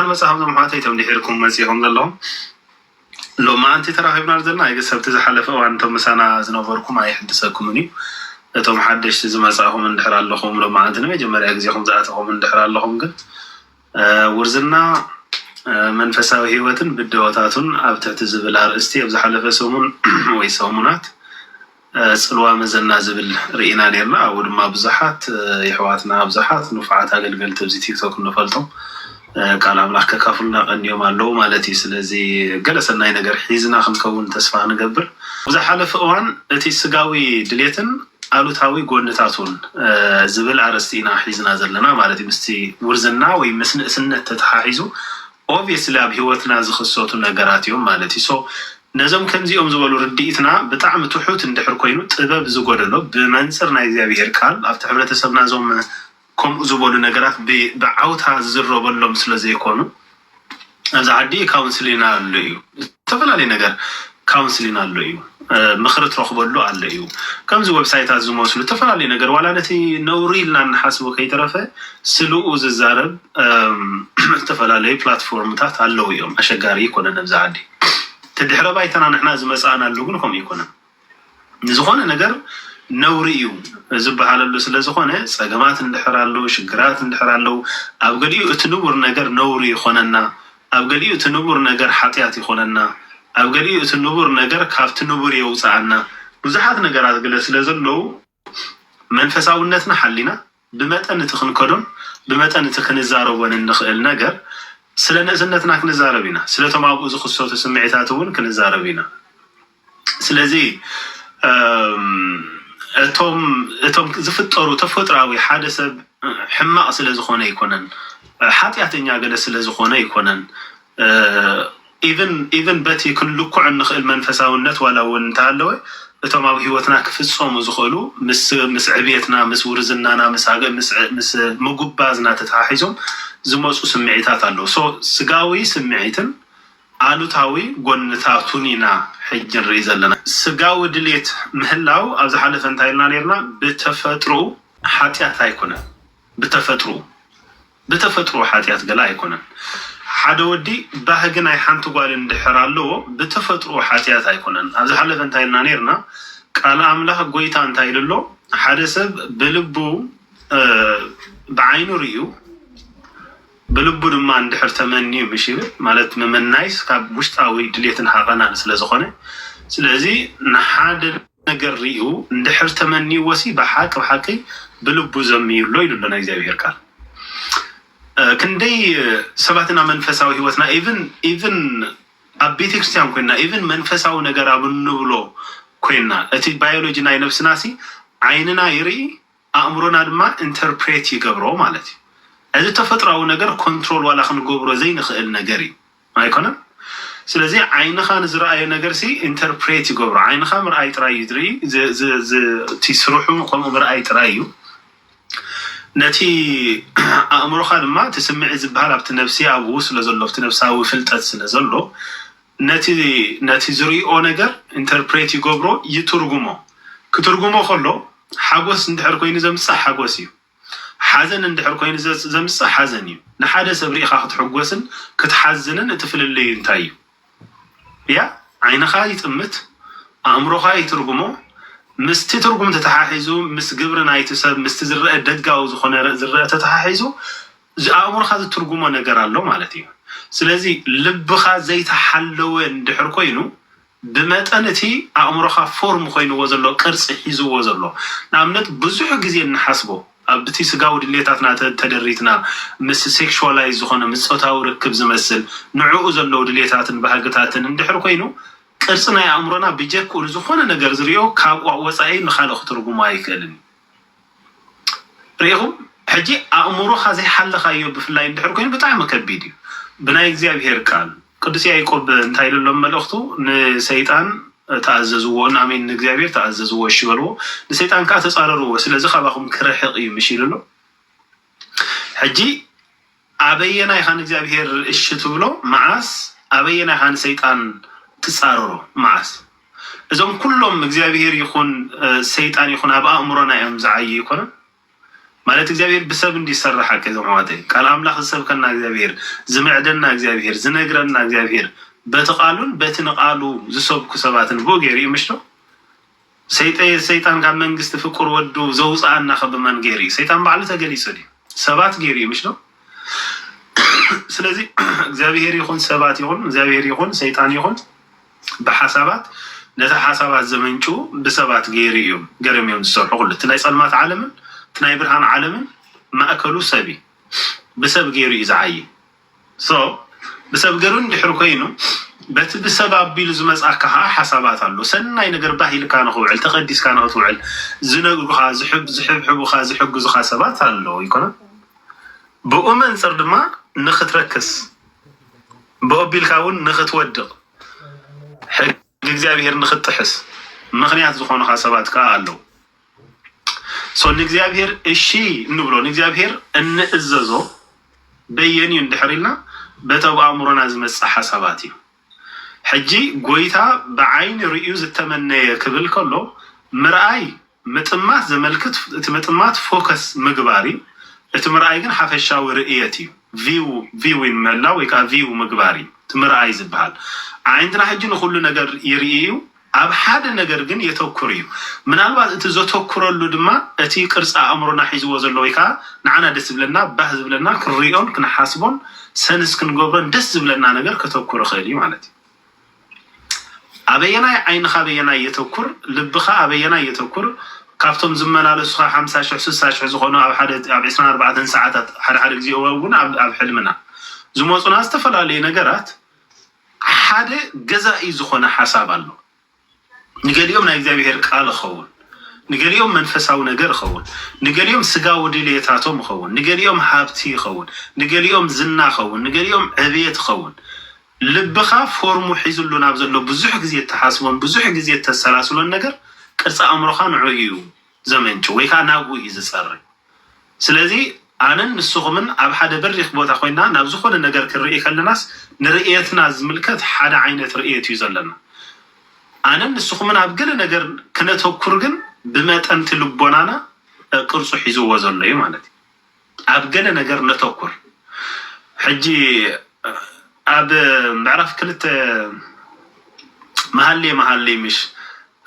ብርሃን መጽሐፍ ዘምሓተይቶም ድሕርኩም መጽኦም ዘለዎም ሎማ ኣንቲ ተራኺብና ዘለና ኣይገሰብቲ ዝሓለፈ ዋንቶም ምሳና ዝነበርኩም ኣይሕድሰኩምን እዩ እቶም ሓደሽቲ ዝመጽእኹም እንድሕር ኣለኹም ሎማ ኣንቲ ንመጀመርያ ግዜኹም ዝኣተኹም እንድሕር ኣለኹም ግን ውርዝና መንፈሳዊ ህይወትን ብድሆታቱን ኣብ ትሕቲ ዝብል ኣርእስቲ ኣብ ዝሓለፈ ሰሙን ወይ ሰሙናት ጽልዋ መዘና ዝብል ርኢና ነርና ኣብኡ ድማ ብዙሓት ይሕዋትና ብዙሓት ንፉዓት ኣገልገልቲ ኣብዚ ቲክቶክ ንፈልጦም ቃል ኣምላኽ ከካፍሉና ቀኒዮም ኣለዉ ማለት እዩ ስለዚ ገለ ሰናይ ነገር ሒዝና ክንከውን ተስፋ ንገብር ብዝሓለፈ እዋን እቲ ስጋዊ ድሌትን ኣሉታዊ ጎንታቱን ዝብል ኣርእስቲ ኢና ሒዝና ዘለና ማለት እዩ ምስቲ ውርዝና ወይ ምስ ንእስነት ተተሓሒዙ ኦብቪየስሊ ኣብ ሂወትና ዝኽሰቱ ነገራት እዮም ማለት እዩ ሶ ነዞም ከምዚኦም ዝበሉ ርድኢትና ብጣዕሚ ትሑት እንድሕር ኮይኑ ጥበብ ዝጎደሎ ብመንፅር ናይ እግዚኣብሔር ቃል ኣብቲ ሕብረተሰብና ዞም ከምኡ ዝበሉ ነገራት ብዓውታ ዝዝረበሎም ስለ ዘይኮኑ ኣብዚ ዓዲ ካውንስሊና ኣሎ እዩ ዝተፈላለዩ ነገር ካውንስሊና ኣሎ እዩ ምክሪ ትረኽበሉ ኣሎ እዩ ከምዚ ዌብሳይታት ዝመስሉ ዝተፈላለዩ ነገር ዋላ ነቲ ነውሪ ኢልና ንሓስቦ ከይተረፈ ስልኡ ዝዛረብ ዝተፈላለዩ ፕላትፎርምታት ኣለዉ እዮም ኣሸጋሪ ይኮነን ኣብዚ ዓዲ ተድሕረ ባይተና ንሕና ዝመጽኣና ኣሎ ግን ከምኡ ይኮነን ንዝኾነ ነገር ነውሪ እዩ ዝበሃለሉ ስለ ዝኾነ ፀገማት እንድሕር ኣለዉ ሽግራት እንድሕር ኣለዉ ኣብ ገሊኡ እቲ ንቡር ነገር ነውሪ ይኾነና ኣብ ገሊኡ እቲ ንቡር ነገር ሓጢኣት ይኾነና ኣብ ገሊኡ እቲ ንቡር ነገር ካብቲ ንቡር የውፅኣና ብዙሓት ነገራት ግለ ስለ ዘለዉ መንፈሳውነትና ሓሊና ብመጠን እቲ ክንከዶን ብመጠን እቲ ክንዛረቦን እንኽእል ነገር ስለ ንእስነትና ክንዛረብ ኢና ስለቶም ኣብኡ ዝኽሰቱ ስምዒታት እውን ክንዛረብ ኢና ስለዚ እቶም ዝፍጠሩ ተፈጥራዊ ሓደ ሰብ ሕማቕ ስለ ዝኾነ ይኮነን ሓጢኣተኛ ገለ ስለ ዝኾነ ይኮነን ኢቨን በቲ ክንልኩዕ እንኽእል መንፈሳውነት ዋላ እውን እንተሃለወ እቶም ኣብ ሂወትና ክፍፀሙ ዝኽእሉ ምስ ዕብየትና ምስ ውርዝናና ምስ ምጉባዝና ተተሓሒዞም ዝመፁ ስምዒታት ኣለዉ ሶ ስጋዊ ስምዒትን ኣሉታዊ ጎንታቱን ኢና ሕጂ ንርኢ ዘለና ስጋዊ ድሌት ምህላው ኣብ ዝሓለፈ እንታይ ኢልና ነርና ብተፈጥሮ ሓጢኣት ኣይኮነን ብተፈጥሮ ሓጢኣት ገለ ኣይኮነን ሓደ ወዲ ባህጊ ናይ ሓንቲ ጓል እንድሕር ኣለዎ ብተፈጥሮ ሓጢኣት ኣይኮነን ኣብ ዝሓለፈ እንታይ ኢልና ነርና ቃል ኣምላኽ ጎይታ እንታይ ኢሉ ኣሎ ሓደ ሰብ ብልቡ ብዓይኑ ርዩ ብልቡ ድማ እንድሕር ተመኒዩ ምሽ ይብል ማለት መመናይስ ካብ ውሽጣዊ ድሌትን ሓቐናን ስለ ዝኾነ ስለዚ ንሓደ ነገር ርዩ እንድሕር ተመኒዩ ወሲ ብሓቂ ብልቡ ዘምይሎ ኢሉ ኣሎ ናይ እግዚኣብሔር ቃል ክንደይ ሰባትና መንፈሳዊ ሂወትና ኢቨን ኣብ ቤተክርስትያን ኮይና ኢቨን መንፈሳዊ ነገር ኣብ እንብሎ ኮይና እቲ ባዮሎጂ ናይ ነፍስና ሲ ዓይንና ይርኢ ኣእምሮና ድማ ኢንተርፕሬት ይገብሮ ማለት እዩ እዚ ተፈጥራዊ ነገር ኮንትሮል ዋላ ክንገብሮ ዘይንኽእል ነገር እዩ ኣይኮነን ስለዚ ዓይንኻ ንዝረኣዮ ነገር ሲ ኢንተርፕሬት ይገብሮ ዓይንኻ ምርኣይ ጥራይ እዩ ትርኢ እቲ ስርሑ ከምኡ ምርኣይ ጥራይ እዩ ነቲ ኣእምሮኻ ድማ እቲ ስምዒት ዝበሃል ኣብቲ ነፍሲ ኣብኡ ስለ ዘሎ ኣብቲ ነፍሳዊ ፍልጠት ስለ ዘሎ ነቲ ዝሪኦ ነገር ኢንተርፕሬት ይገብሮ ይትርጉሞ ክትርጉሞ ከሎ ሓጎስ እንድሕር ኮይኑ ዘምፅእ ሓጎስ እዩ ሓዘን እንድሕር ኮይኑ ዘምፅእ ሓዘን እዩ ንሓደ ሰብ ሪኢኻ ክትሕጎስን ክትሓዝንን እቲ ፍልልዩ እንታይ እዩ ያ ዓይንኻ ይጥምት ኣእምሮኻ ይትርጉሞ ምስቲ ትርጉም ተተሓሒዙ ምስ ግብሪ ናይቲ ሰብ ምስቲ ዝርአ ደጋዊ ዝኾነ ዝርአ ተተሓሒዙ ኣእምሮኻ ዝትርጉሞ ነገር ኣሎ ማለት እዩ ስለዚ ልብኻ ዘይተሓለወ እንድሕር ኮይኑ ብመጠን እቲ ኣእምሮኻ ፎርም ኮይኑዎ ዘሎ ቅርፂ ሒዝዎ ዘሎ ንኣብነት ብዙሕ ግዜ እንሓስቦ ኣብቲ ስጋዊ ድሌታትና ተደሪትና ምስ ሴክሹዋላይዝ ዝኾነ ምስ ፆታዊ ርክብ ዝመስል ንዕኡ ዘለዉ ድሌታትን ባህግታትን እንድሕር ኮይኑ ቅርፂ ናይ ኣእምሮና ብጀክኡ ዝኾነ ነገር ዝርዮ ካብ ወፃኢ ንካልእ ክትርጉሞ ኣይክእልን ርኢኹም ሕጂ ኣእምሮኻ ዘይሓለኻዮ ብፍላይ እንድሕር ኮይኑ ብጣዕሚ ከቢድ እዩ ብናይ እግዚኣብሔር ቃል ቅዱስ ያዕቆብ እንታይ ኢሉ ሎም መልእኽቱ ንሰይጣን ተኣዘዝዎ ንኣሜን ንእግዚኣብሔር ተኣዘዝዎ እሺ በልዎ ንሰይጣን ከዓ ተፃረርዎ ስለዚ ካባኹም ክርሕቕ እዩ ምሽ ኢሉ ኣሎ ሕጂ ኣበየና ኢኻ ንእግዚኣብሔር እሺ ትብሎ መዓስ ኣበየና ኢኻ ንሰይጣን ትፃረሮ መዓስ እዞም ኩሎም እግዚኣብሔር ይኹን ሰይጣን ይኹን ኣብ ኣእምሮና እዮም ዝዓይ ይኮነን ማለት እግዚአብሔር ብሰብ እንዲሰራሐ ከዘማዋተ ቃል አምላክ ዝሰብከና እግዚአብሔር ዝምዕደና እግዚአብሔር ዝነግረና እግዚአብሔር በተቃሉን በትንቃሉ ዝሰብኩ ሰባትን ቦጌሪ ምሽቶ ሰይጣን ካብ መንግስት ፍቁር ወዱ ዘውፃና ከበማን ጌሪ ሰይጣን ባዕሉ ተገሊጹ ዲ ሰባት ጌሪ ምሽቶ ስለዚህ እግዚአብሔር ይሁን ሰባት ይሁን እግዚአብሔር ይሁን ሰይጣን ይሁን በሐሳባት ነታ ሐሳባት ዘመንጩ በሰባት ጌሪ እዮም ገረሚዮም ዝሰርሑ ሁሉ ትናይ ጸልማት ዓለምን ትናይ ብርሃን ዓለምን ማእከሉ ሰቢ በሰብ ጌሪ ይዛዓይ በሰብ ገሩ እንድሕር ኮይኑ በቲ ብሰብ አቢሉ ዝመጻካ ሐሳባት አሉ ሰናይ ነገር ባሂልካ ንኽውዕል ተቀዲስካ ንኽትውዕል ዝነግሩኻ ዝሕብሕቡኻ ዝሕግዙኻ ሰባት አሉ ይኮነ ብኡ መንፅር ድማ ንኽትረክስ ብኦቢልካ እውን ንኽትወድቕ ሕጊ እግዚአብሔር ንኽትጥሕስ ምክንያት ዝኾኑኻ ሰባት ከዓ አለው ንእግዚአብሔር እሺ እንብሎ ንእግዚአብሔር እንእዘዞ በየንዩ እንድሕር ኢልና በተው አእምሮና ዝመጽእ ሓሳባት እዩ ሕጂ ጎይታ ብዓይኒ ርእዩ ዝተመነየ ክብል ከሎ ምርኣይ ምጥማት ዘመልክት እቲ ምጥማት ፎከስ ምግባሪ እቲ ምርኣይ ግን ሓፈሻዊ ርእየት እዩ ቪው ይመላ ወይ ከዓ ቪው ምግባሪ እቲ ምርኣይ ዝበሃል ዓይንትና ሕጂ ንኩሉ ነገር ይርእዩ ኣብ ሓደ ነገር ግን የተኩር እዩ ምናልባት እቲ ዘተኩረሉ ድማ እቲ ቅርፃ ኣእምሮና ሒዝዎ ዘሎ ወይ ከዓ ንዓና ደስ ዝብለና ባህ ዝብለና ክንሪኦን ክንሓስቦን ሰንስ ክንገብሮን ደስ ዝብለና ነገር ከተኩር ይኽእል እዩ ማለት እዩ አበየናይ ዓይንኻ አበየናይ የተኩር ልብኻ አበየናይ የተኩር ካብቶም ዝመላለሱኻ 50,000 60,000 ዝኾኑ ኣብ 24 ሰዓታት ሓደ ግዜ እውን ኣብ ሕልምና ዝመፁና ዝተፈላለዩ ነገራት ሓደ ገዛኢ ዝኾነ ሓሳብ ኣሎ ንገሊኦም ናይ እግዚአብሔር ቃል ይኸውን ንገሊኦም መንፈሳዊ ነገር ይኸውን ንገሊኦም ስጋዊ ድሌታቶም ይኸውን ንገሊኦም ሃብቲ ይኸውን ንገሊኦም ዝና ይኸውን ንገሊኦም ዕብየት ይኸውን ልብኻ ፎርሙ ሒዝሉ ናብ ዘሎ ብዙሕ ግዜ ተሓስቦን ብዙሕ ግዜ ተሰላስሎን ነገር ቅርፃ ኣእምሮኻ ንዑ እዩ ዘመንጭ ወይ ከዓ ናብኡ እዩ ዝፀርይ ስለዚ ኣነን ንስኹምን ኣብ ሓደ በሪኽ ቦታ ኮይና ናብ ዝኾነ ነገር ክንርኢ ከለናስ ንርእየትና ዝምልከት ሓደ ዓይነት ርእየት እዩ ዘለና ኣነን ንስኹምን ኣብ ገለ ነገር ክነተኩር ግን ብመጠንቲ ልቦናና ቅርፁ ሒዝዎ ዘሎ እዩ ማለት እዩ ኣብ ገለ ነገር ነተኩር ሕጂ ኣብ ምዕራፍ 2 መሃሌ ምሽ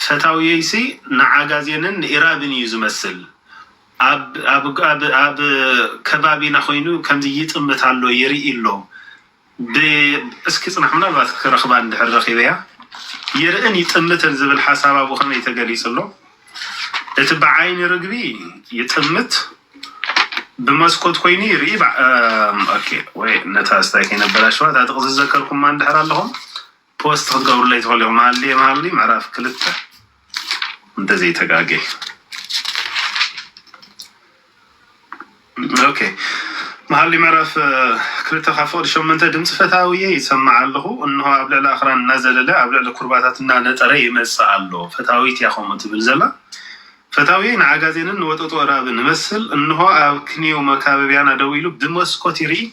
ፈታውየይሲ ንዓጋዜንን ኢራብን እዩ ዝመስል ኣብ ከባቢና ኮይኑ ከምዚ ይጥምት ኣሎ ይርኢ ኣሎ እስኪ ፅናሕ ምናልባት ክረኽባ እንድሕር ረኺበያ ይርእን ይጥምትን ዝብል ሓሳብ ኣብኡ ከመይ ተገሊጹ ኣሎ እቲ ብዓይኒ ርግቢ ይጥምት بمسكوت كويني ريب اوكي وي نتاستاي كينبلا شوات ادق تذكركم ما ندحر لهم بوست تقول لي تقول لهم مالي معرف كلته انت زي تقاقي اوكي محلي معرف كلته خافور شو من دمص فتاويه يسمع له انه قبل الاخر نزل له قبل الكرباتاتنا نطري يمصالو فتاويت ياخوم تبل زلا فتاوين عجزين وطوطو رابن نمثل انه كنيو مكاببيانا دويلو بمسكوت يري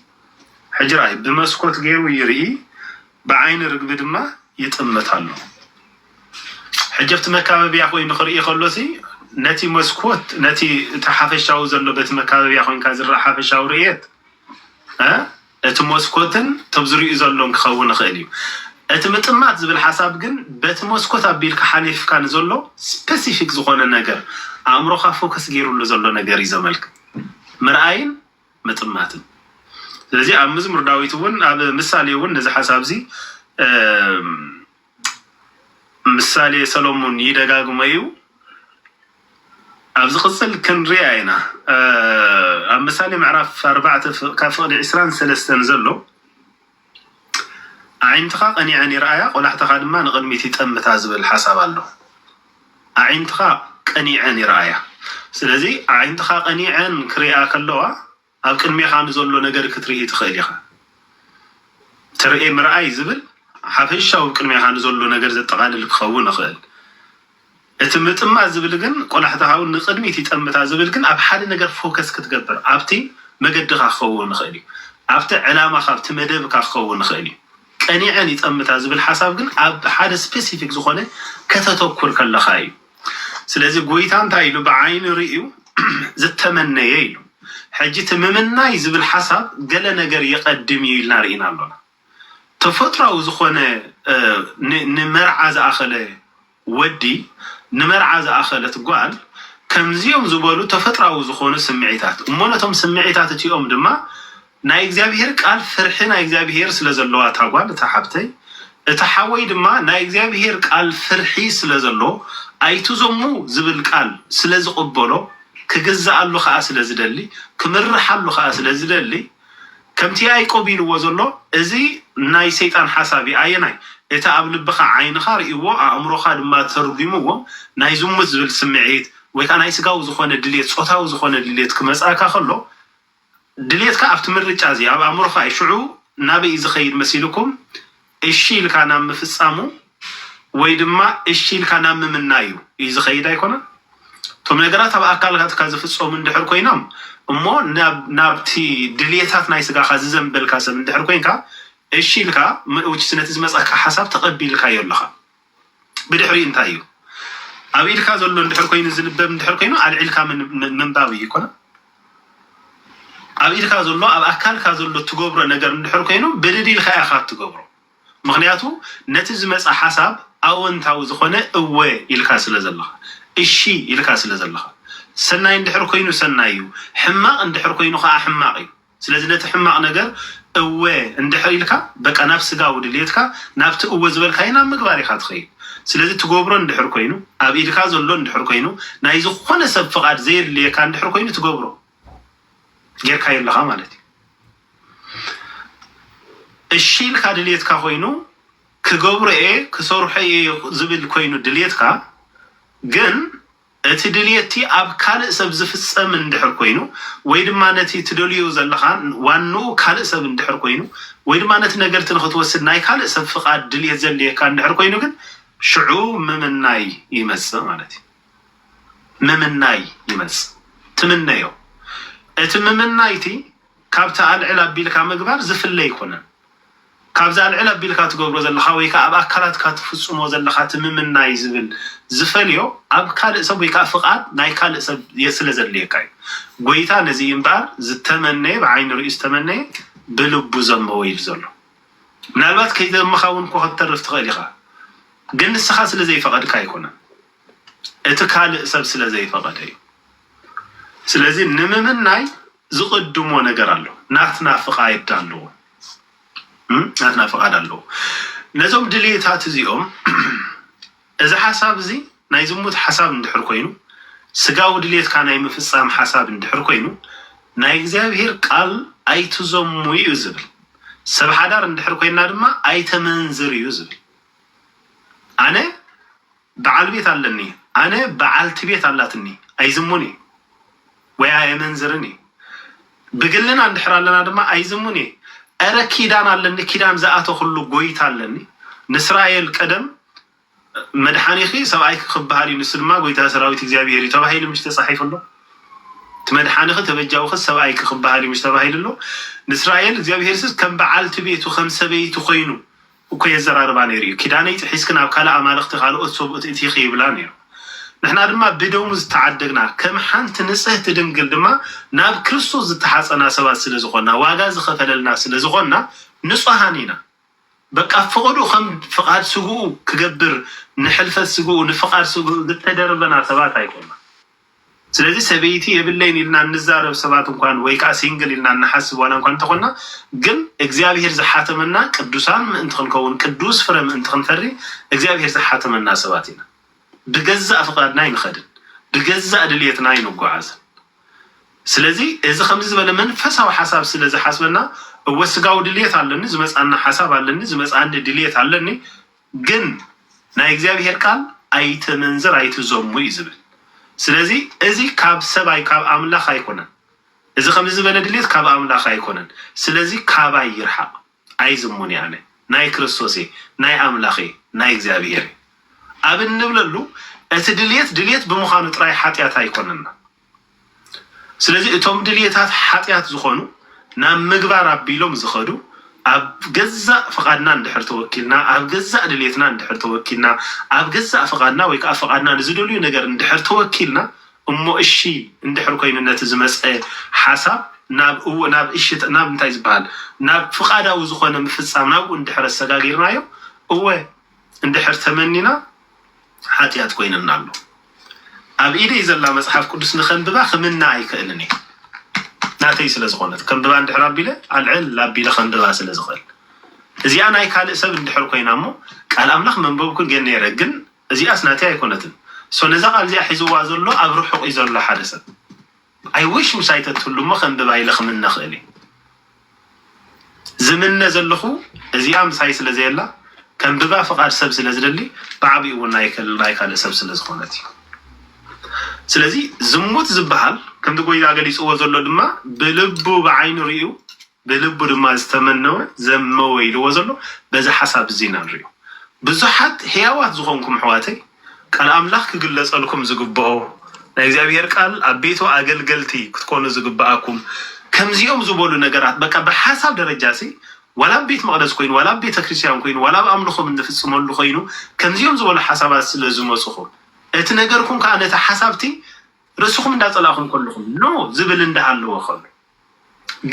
حجراي بمسكوت غيرو يري بعين رغب دما يطمتالو حجفت مكاببيا خوين نخري خلوسي نتي مسكوت نتي تحافشاو زلو بت مكاببيا خوين كازرا حافشاو ريت ات مسكوتن تبزري زلون كخون خاليو اتمطمات زبل حساب ግን በትመስኮት አቢልካ ሓሊፍ ካን ዘሎ ስፔሲፊክ ዝኾነ ነገር አእምሮኻ ፎከስ ገይሩሉ ዘሎ ነገር ይዘመልክ ምርአይን መጥማትን ስለዚህ ኣብ መዝሙር ዳዊት እውን ኣብ ምሳሌ እውን ነዚ ሓሳብ ዚ ምሳሌ ሰሎሞን ይደጋግመዩ ኣብ ዝቅፅል ክንሪያ ኢና ኣብ ምሳሌ ምዕራፍ 4 ካብ ፍቅዲ 23 ዘሎ عينتك قنيعني رأيا قلحتك دما نقدميتي تمتا زبل حساب الله عينتك قنيعني رأيا ስለዚህ عينتك قنيعن كريا كلوا ኣብ ቅድሚኻ ንዘሎ ነገር ክትርኢ ትኽእል ኢኻ ትርኢ ምርኣይ ዝብል ሓፈሻው ቅድሚኻ ንዘሎ ነገር ዘጠቃልል ክኸውን ይኽእል እቲ ምጥማ ዝብል ግን ቆላሕተኻው ንቅድሚት ይጠምታ ዝብል ግን ኣብ ሓደ ነገር ፎከስ ክትገብር ኣብቲ መገድኻ ክኸውን ይኽእል ኣብቲ ዕላማኻ ኣብቲ መደብካ ክኸውን ይኽእል ቀኒዐን ይጠምታ ዝብል ሓሳብ ግን ኣብ ሓደ ስፔሲፊክ ዝኾነ ከተተኩር ከለኻ እዩ ስለዚህ ጎይታ እንታይ ኢሉ ብዓይኒ ርእዩ ዝተመነየ ኢሉ ሕጂ ትምምናይ ዝብል ሓሳብ ገለ ነገር ይቀድም እዩ ኢልና ርኢና ኣሎና ተፈጥሯዊ ዝኾነ ንመርዓ ዝኣኸለ ወዲ ንመርዓ ዝኣኸለት ጓል ከምዚኦም ዝበሉ ተፈጥሯዊ ዝኾኑ ስምዒታት እሞ ነቶም ስምዒታት እቲኦም ድማ ናይ እግዚአብሔር ቃል ፍርሒ ናይ እግዚአብሔር ስለ ዘለዋ ታጓል እታ ሓብተይ እታ ሓወይ ድማ ናይ እግዚአብሔር ቃል ፍርሒ ስለ ዘሎ ኣይትዞሙ ዝብል ቃል ስለ ዝቕበሎ ክግዛኣሉ ከዓ ስለ ዝደሊ ክምርሓሉ ከዓ ስለ ዝደሊ ከምቲ ያዕቆብ ኢልዎ ዘሎ እዚ ናይ ሰይጣን ሓሳብ ኣየናይ እታ ኣብ ልብኻ ዓይንኻ ርእይዎ ኣእምሮኻ ድማ ተርጉምዎ ናይ ዝሙት ዝብል ስምዒት ወይ ከዓ ናይ ስጋዊ ዝኾነ ድሌት ፆታዊ ዝኾነ ድሌት ክመፃካ ከሎ ድሌትካ ኣብቲ ምርጫ እዚ ኣብ ኣእምሮኻ ሽዑ ናበይ ዝኸይድ መሲልኩም እሺ ኢልካ ናብ ምፍፃሙ ወይ ድማ እሺ ኢልካ ናብ ምምናዩ እዩ ዝኸይድ ኣይኮነን ቶም ነገራት ኣብ ኣካልካ ዝፍፀሙ እንድሕር ኮይኖም እሞ ናብቲ ድሌታት ናይ ስጋኻ ዝዘንበልካ ሰብ እንድሕር ኮይንካ እሺ ኢልካ ውችስነት ዝመፀካ ሓሳብ ተቐቢልካዮ ኣለኻ ብድሕሪ እንታይ እዩ ኣብ ኢልካ ዘሎ እንድሕር ኮይኑ ዝንበብ እንድሕር ኮይኑ ኣልዒልካ ምንባብ እዩ ይኮነ ኣብ ኢልካ ዘሎ ኣብ ኣካልካ ዘሎ ትገብሮ ነገር እንድሕር ኮይኑ ብድዲልካ ኢኻ ትገብሮ ምክንያቱ ነቲ ዝመፀ ሓሳብ ኣወንታዊ ዝኾነ እወ ኢልካ ስለ ዘለኻ እሺ ኢልካ ስለ ዘለኻ ሰናይ እንድሕር ኮይኑ ሰናይ እዩ ሕማቕ እንድሕር ኮይኑ ከዓ ሕማቕ እዩ ስለዚ ነቲ ሕማቕ ነገር እወ እንድሕር ኢልካ በቃ ናብ ስጋዊ ድሌትካ ናብቲ እወ ዝበልካዮ ናብ ምግባር ኢኻ ትኸይድ ስለዚ ትገብሮ እንድሕር ኮይኑ ኣብ ኢልካ ዘሎ እንድሕር ኮይኑ ናይ ዝኾነ ሰብ ፍቓድ ዘየድልየካ እንድሕር ኮይኑ ትገብሮ ጌርካ የለኻ ማለት እዩ እሺ ኢልካ ድሌትካ ኮይኑ ክገብሮ እየ ክሰርሖ እየ ዝብል ኮይኑ ድሌትካ ግን እቲ ድልየቲ ኣብ ካልእ ሰብ ዝፍፀም እንድሕር ኮይኑ ወይ ድማ ነቲ ትደልዩ ዘለኻ ዋንኡ ካልእ ሰብ እንድሕር ኮይኑ ወይ ድማ ነቲ ነገርቲ ንክትወስድ ናይ ካልእ ሰብ ፍቓድ ድልየት ዘድልየካ እንድሕር ኮይኑ ግን ሽዑ ምምናይ ይመፅእ ማለት እዩ ምምናይ ይመፅእ ትምነዮ እቲ ምምናይቲ ካብቲ ኣልዕል ኣቢልካ ምግባር ዝፍለ ይኮነን ካብዛ ኣልዕል ኣቢልካ ትገብሮ ዘለካ ወይ ከዓ ኣብ ኣካላትካ ትፍፅሞ ዘለካ ትምምናይ ዝብል ዝፈልዮ ኣብ ካልእ ሰብ ወይ ከዓ ፍቓድ ናይ ካልእ ሰብ ስለ ዘድልየካ እዩ ጎይታ ነዚ እምበኣር ዝተመነየ ብዓይኒ ርእዩ ዝተመነየ ብልቡ ዘንበቦ ኢሉ ዘሎ ምናልባት ከይዘመኻ እውን ኮ ክትተርፍ ትኽእል ኢኻ ግን ንስኻ ስለ ዘይፈቐድካ ኣይኮነን እቲ ካልእ ሰብ ስለ ዘይፈቐደ እዩ ስለዚ ንምምናይ ዝቕድሞ ነገር ኣሎ ናትና ፍቓድ ኣለዎ ናትና ፍቓድ ኣለዎ ነዞም ድልየታት እዚኦም እዚ ሓሳብ እዚ ናይ ዝሙት ሓሳብ እንድሕር ኮይኑ ስጋዊ ድልየትካ ናይ ምፍፃም ሓሳብ እንድሕር ኮይኑ ናይ እግዚኣብሔር ቃል ኣይትዘሙ እዩ ዝብል ሰብ ሓዳር እንድሕር ኮይና ድማ ኣይተመንዝር እዩ ዝብል ኣነ በዓል ቤት ኣለኒ ኣነ በዓልቲ ቤት ኣላትኒ ኣይዝሙን እየ ወይ ኣይመንዝርን እየ ብግልና እንድሕር ኣለና ድማ ኣይዝሙን እየ ኣረ ኪዳን ኣለኒ ኪዳን ዝኣተ ኩሉ ጎይታ ኣለኒ ንእስራኤል ቀደም መድሓኒኺ ሰብኣይ ክክበሃል እዩ ንሱ ድማ ጎይታ ሰራዊት እግዚኣብሔር እዩ ተባሂሉ ምሽ ተፃሒፉ ኣሎ እቲ መድሓኒኺ ተበጃውኺ ሰብኣይ ክክበሃል እዩ ምሽ ተባሂሉ ኣሎ ንእስራኤል እግዚኣብሔር ስስ ከም በዓልቲ ቤቱ ከም ሰበይቲ ኮይኑ እኮ የዘራርባ ነይሩ እዩ ኪዳነይ ጥሒስክ ናብ ካልእ ኣማልኽቲ ካልኦት ሰብኡት እቲኺ ይብላ ነይሩ ንሕና ድማ ብደሙ ዝተዓደግና ከም ሓንቲ ንፅህቲ ድንግል ድማ ናብ ክርስቶስ ዝተሓፀና ሰባት ስለ ዝኾንና ዋጋ ዝኸፈለልና ስለ ዝኾንና ንፁሃን ኢና በቃ ፍቕዱ ከም ፍቓድ ስጉኡ ክገብር ንሕልፈት ስጉኡ ንፍቓድ ስጉኡ ዝተደረበና ሰባት ኣይኮንና ስለዚ ሰበይቲ የብለይን ኢልና እንዛረብ ሰባት እንኳን ወይ ከዓ ሲንግል ኢልና እናሓስብ ዋላ እንኳን እንተኾንና ግን እግዚአብሔር ዝሓተመና ቅዱሳን ምእንቲ ክንከውን ቅዱስ ፍረ ምእንቲ ክንፈሪ እግዚአብሔር ዝሓተመና ሰባት ኢና ብገዛእ ፍቓድና ይንኸድን ብገዛእ ድልየትና ይንጓዓዝን ስለዚ እዚ ከምዚ ዝበለ መንፈሳዊ ሓሳብ ስለ ዝሓስበና እወ ስጋዊ ድልየት ኣለኒ ዝመፃና ሓሳብ ኣለኒ ዝመፃኒ ድልየት ኣለኒ ግን ናይ እግዚአብሔር ቃል ኣይትመንዝር ኣይትዘሙ እዩ ዝብል ስለዚ እዚ ካብ ሰብኣይ ካብ ኣምላኽ ኣይኮነን እዚ ከምዚ ዝበለ ድልየት ካብ ኣምላኽ ኣይኮነን ስለዚ ካባይ ይርሓቕ ኣይዝሙን እየ ኣነ ናይ ክርስቶስ ናይ ኣምላኽ ናይ እግዚአብሔር ኣብ እንብለሉ እቲ ድልየት ብምዃኑ ጥራይ ሓጢኣት ኣይኮነና ስለዚ እቶም ድልየታት ሓጢኣት ዝኾኑ ናብ ምግባር ኣቢሎም ዝኸዱ ኣብ ገዛእ ፍቓድና እንድሕር ተወኪልና ኣብ ገዛእ ድልየትና እንድሕር ተወኪልና ኣብ ገዛእ ፍቓድና ወይ ከዓ ፍቓድና ንዝደልዩ ነገር እንድሕር ተወኪልና እሞ እሺ እንድሕር ኮይንነት ዝመፀ ሓሳብ ናብ እሺ ናብ እንታይ ዝበሃል ናብ ፍቃዳዊ ዝኾነ ምፍፃም ናብኡ እንድሕር ኣሰጋጊርናዮ እወ እንድሕር ተመኒና ሓጢኣት ኮይንና ኣሎ ኣብ ኢደይ ዘላ መፅሓፍ ቅዱስ ንኸንብባ ክምና ኣይክእልን እየ ናተይ ስለ ዝኾነት ከንብባ እንድሕር ኣቢለ ኣልዕል ኣቢለ ከንብባ ስለ ዝኽእል እዚኣ ናይ ካልእ ሰብ እንድሕር ኮይና እሞ ቃል ኣምላኽ መንበብኩን ገ ነይረ ግን እዚኣስ ናተይ ኣይኮነትን ነዛ ቃል እዚኣ ሒዝዋ ዘሎ ኣብ ርሑቕ እዩ ዘሎ ሓደ ሰብ ኣይውሽ ምሳይተትህሉ እሞ ከንብባ ኢለ ክምነ ክእል እየ ዝምነ ዘለኹ እዚኣ ምሳይ ስለ ዘየላ ከንብባ ፍቃድ ሰብ ስለ ዝደሊ ብዓብኡ እውን ናይ ካልእ ሰብ ስለ ዝኾነት እዩ ስለዚ ዝሙት ዝበሃል ከምቲ ጎይታ ገሊፅዎ ዘሎ ድማ ብልቡ ብዓይኑ ርዩ ብልቡ ድማ ዝተመነወ ዘመወ ኢልዎ ዘሎ በዚ ሓሳብ እዚና ንሪኦ ብዙሓት ህያዋት ዝኾንኩም ኣሕዋተይ ቃል ኣምላኽ ክግለፀልኩም ዝግብኦ ናይ እግዚኣብሔር ቃል ኣብ ቤቱ ኣገልገልቲ ክትኮኑ ዝግብኣኩም ከምዚኦም ዝበሉ ነገራት በቃ ብሓሳብ ደረጃ ሲ ዋላ ቤት መቅደስ ኮይኑ ዋላ ቤተ ክርስቲያን ኮይኑ ዋላ ብኣምልኾም እንፍፅመሉ ኮይኑ ከምዚኦም ዝበሉ ሓሳባት ስለ ዝመፅኹም እቲ ነገርኩም ከዓ ነቲ ሓሳብቲ ርእስኹም እንዳፀላኹም ከለኹም ኖ ዝብል እንዳሃለዎ ኸሉ